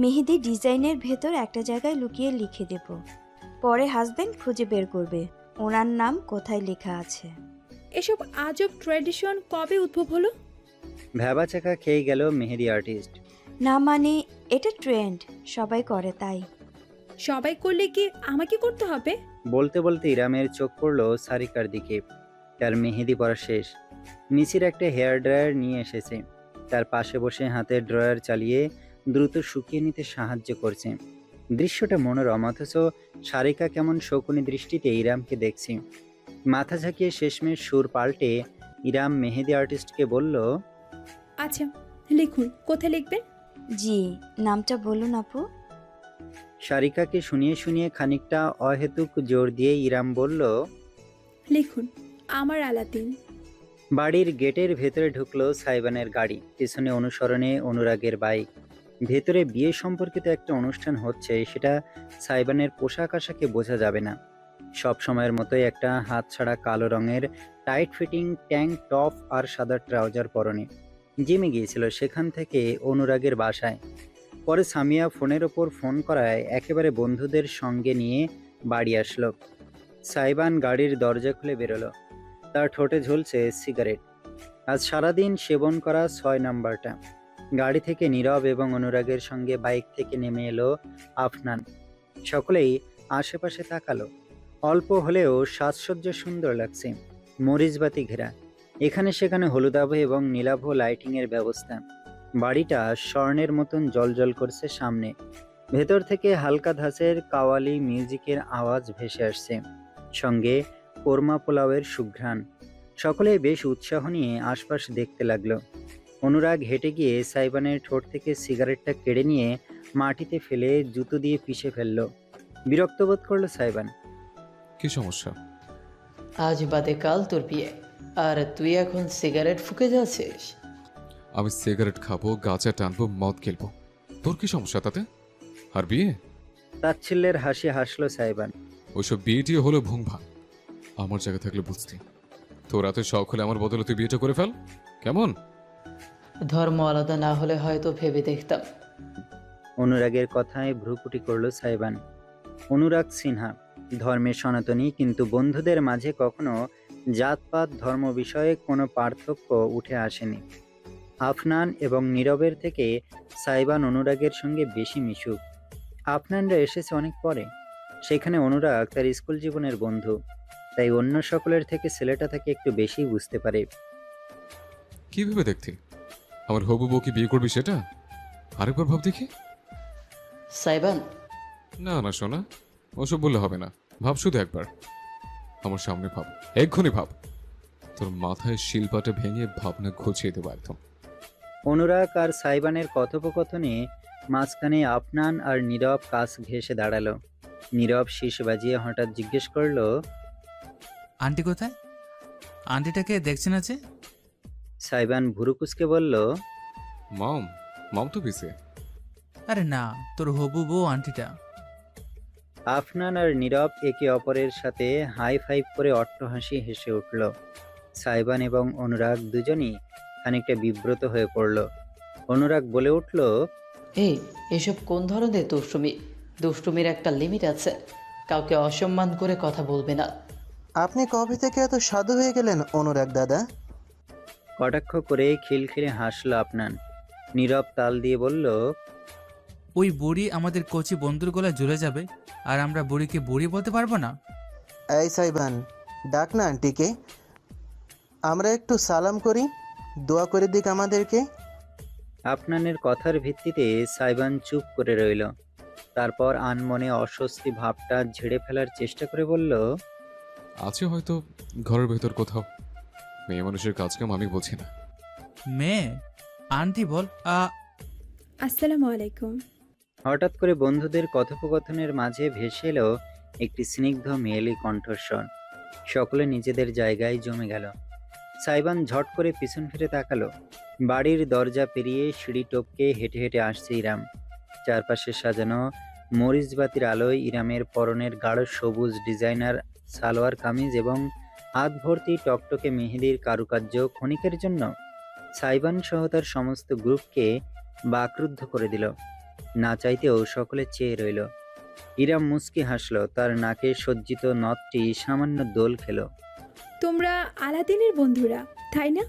মেহেদি ডিজাইনের ভেতর একটা জায়গায় লুকিয়ে লিখে দেব, পরে হাজবেন্ড খুঁজে বের করবে ওনার নাম কোথায় লেখা আছে। এসব আজব ট্র্যাডিশন কবে উদ্ভব হলো? ভ্যাবাচাকা খেয়ে গেল মেহেদি আর্টিস্ট। না মানে এটা ট্রেন্ড, সবাই করে তাই। সবাই করলে কি আমাকে করতে হবে? বলতে বলতে ইরামের চোখ পড়লো সারিকার দিকে। তার মেহেদি পরা শেষ, নিচির একটা হেয়ার ড্রায়ার নিয়ে এসেছে, তার পাশে বসে হাতের ড্রয়ার চালিয়ে দ্রুত শুকিয়ে নিতে সাহায্য করছে। দৃশ্যটা মনোরম, অথচ সারিকা কেমন শকুনি দৃষ্টিতে ইরামকে দেখছে। মাথা ঝাঁকিয়ে শেষমেশ সুর পাল্টে ইরাম মেহেদি আর্টিস্টকে বলল। আচ্ছা, লিখুন। কোথায় লিখবেন? জি, নামটা বলুন আপু। সারিকাকে শুনিয়ে শুনিয়ে খানিকটা অহেতুক জোর দিয়ে ইরাম বলল। লিখুন, আমার আলাদিন। বাড়ির গেটের ভেতরে ঢুকলো সাইবানের গাড়ি, পিছনে অনুসরণে অনুরাগের বাইক। ভেতরে বিয়ে সম্পর্কিত একটা অনুষ্ঠান হচ্ছে, সেটা সাইবানের পোশাক আশাকে বোঝা যাবে না। সব সময়ের মতোই একটা হাতছাড়া কালো রঙের টাইট ফিটিং ট্যাঙ্ক টপ আর সাদা ট্রাউজার পরনে জিমে গিয়েছিল সেখান থেকে অনুরাগের বাসায়। পরে সামিয়া ফোনের ওপর ফোন করায় একেবারে বন্ধুদের সঙ্গে নিয়ে বাড়ি আসলো। সাইবান গাড়ির দরজা খুলে বেরোলো, তার ঠোঁটে ঝুলছে সিগারেট। আজ সারাদিন সেবন করা 6 নাম্বারটা। গাড়ি থেকে নীরব এবং অনুরাগের সঙ্গে বাইক থেকে নেমে এলো আফনান। সকলেই আশেপাশে তাকালো। অল্প হলেও সাজসজ্জা সুন্দর লাগছে, মরিচবাতি ঘেরা, এখানে সেখানে হলুদাভ এবং নীলাভ লাইটিংয়ের ব্যবস্থা। বাড়িটা স্বর্ণের মতন জলজল করছে সামনে। ভেতর থেকে হালকা ধাঁচের কাওয়ালি মিউজিকের আওয়াজ ভেসে আসছে, সঙ্গে কোরমা পোলাওয়ের সুঘ্রাণ। সকলেই বেশ উৎসাহ নিয়ে আশপাশ দেখতে লাগলো। অনুরাগ হেঁটে গিয়ে সাইবানের ঠোঁট থেকে সিগারেটটা কেড়ে নিয়ে মাটিতে ফেলে জুতো দিয়ে পিষে ফেলল। বিরক্ত বোধ করলো সাইবান। কি সমস্যা? আজ বাদে কাল তোর বিয়ে, আর তুই এখন সিগারেট ফুকে যাচ্ছিস? আমি সিগারেট খাবো, গাঁজা টানবো, মদ খেলবো, তোর কি সমস্যা তাতে? আর বিয়ে? তাচ্ছিল্যের হাসি হাসলো সাইবান। ওইসব বিয়েটিও হলো ভুং ভাং। আমার জায়গা থাকলে বুঝতি। তোর এত শখ হলে আমার বদলে তুই বিয়েটা করে ফেল, কেমন? ধর্ম আলাদা না হলে হয়তো ভেবে দেখতাম। অনুরাগের কথায় ভ্রুকুটি করলো সাইবান। অনুরাগ সিনহা ধর্মের সনাতনী, কিন্তু বন্ধুদের মাঝে কখনো জাতপাত ধর্ম বিষয়ে কোনো পার্থক্য উঠে আসেনি। আফনান এবং নীরবের থেকে সাইবান অনুরাগের সঙ্গে বেশি মিশুক। আফনানরা এসেছে অনেক পরে, সেখানে অনুরাগ তার স্কুল জীবনের বন্ধু, তাই অন্য সকলের থেকে ছেলেটা তাকে একটু বেশি বুঝতে পারে। কি ভেবে দেখতি আমার হবু বউ কি বিয়ে করবি সেটা? আরেকবার ভাব দেখি। সাইবান, না না সোনা, ওসব বললে হবে না। ভাব শুধু একবার, আমার সামনে ভাব, এক্ষুনি ভাব। তোর মাথায় শিলপাটা ভেঙে ভাবনা ঘুচিয়ে দেবো একদম। অনুরাগ আর সাইবানের কথোপকথনে মাঝখানে আফনান আর নীরব কাছ ঘেঁষে দাঁড়ালো। নীরব শীষ বাজিয়ে হঠাৎ জিজ্ঞেস করলো। আন্টি কোথায়? আন্টিটাকে দেখছে না যে? সাইবান ভুরুকুসকে বলল। মম মম তো বিসে। আরে না, তোর হবু বউ আন্টিটা। আফনান আর নীরব একে অপরের সাথে হাই ফাইভ করে অট্টহাসি হেসে উঠল। সাইবান এবং অনুরাগ দুজনই খানিকটা বিব্রত হয়ে পড়ল। অনুরাগ বলে উঠল। এই এসব কোন ধরনের দুষ্টুমি? দুষ্টুমির একটা লিমিট আছে, কাউকে অসম্মান করে কথা বলবে না। আপনি কবে থেকে এত সাধু হয়ে গেলেন অনুরাগ দাদা? কটাক্ষ করে খিলখিলে হাসল আফনান। নীরব তাল দিয়ে বলল। ওই বুড়ি আমাদের কচি বন্ধুর গলায় জুড়ে যাবে, আর আমরা বুড়িকে বুড়ি বলতে পারবো না? এই সাইবান, ডাক না আন্টিকে, আমরা একটু সালাম করি, দোয়া করে দিক আমাদেরকে। আফনানের কথার ভিত্তিতে সাইবান চুপ করে রইল। তারপর আনমনে অস্বস্তি ভাবটা ঝেড়ে ফেলার চেষ্টা করে বলল, আছে হয়তো ঘরের ভেতর কোথাও। মেয়ে মানুষের কাজকাম আমি বুঝি না। মেয়ে? আন্টি বল। আসসালামু আলাইকুম। হঠাৎ করে বন্ধুদের কথোপকথনের মাঝে ভেসে এলো একটি স্নিগ্ধ মেয়েলি কণ্ঠস্বর। সকলে নিজেদের জায়গায় জমে গেল। সাইবান ঝট করে পিছন ফিরে তাকালো। বাড়ির দরজা পেরিয়ে সিঁড়ি টপকে হেঁটে হেঁটে আসছে ইরাম। চারপাশে সাজানো মরিচবাতির আলোয় ইরামের পরনের গাঢ় সবুজ ডিজাইনার সালোয়ার কামিজ এবং হাত ভর্তি টকটকে মেহেদির কারুকার্য ক্ষণিকের জন্য সাইবান সহ তার সমস্ত গ্রুপকে বাকরুদ্ধ করে দিল। না চাইতেও সকলে চেয়ে রইল। ইরাম মুচকি হাসল, তার নাকে সজ্জিত নথটি সামান্য দোল খেল। তোমরা আলাদিনের বন্ধুরা, তাই না?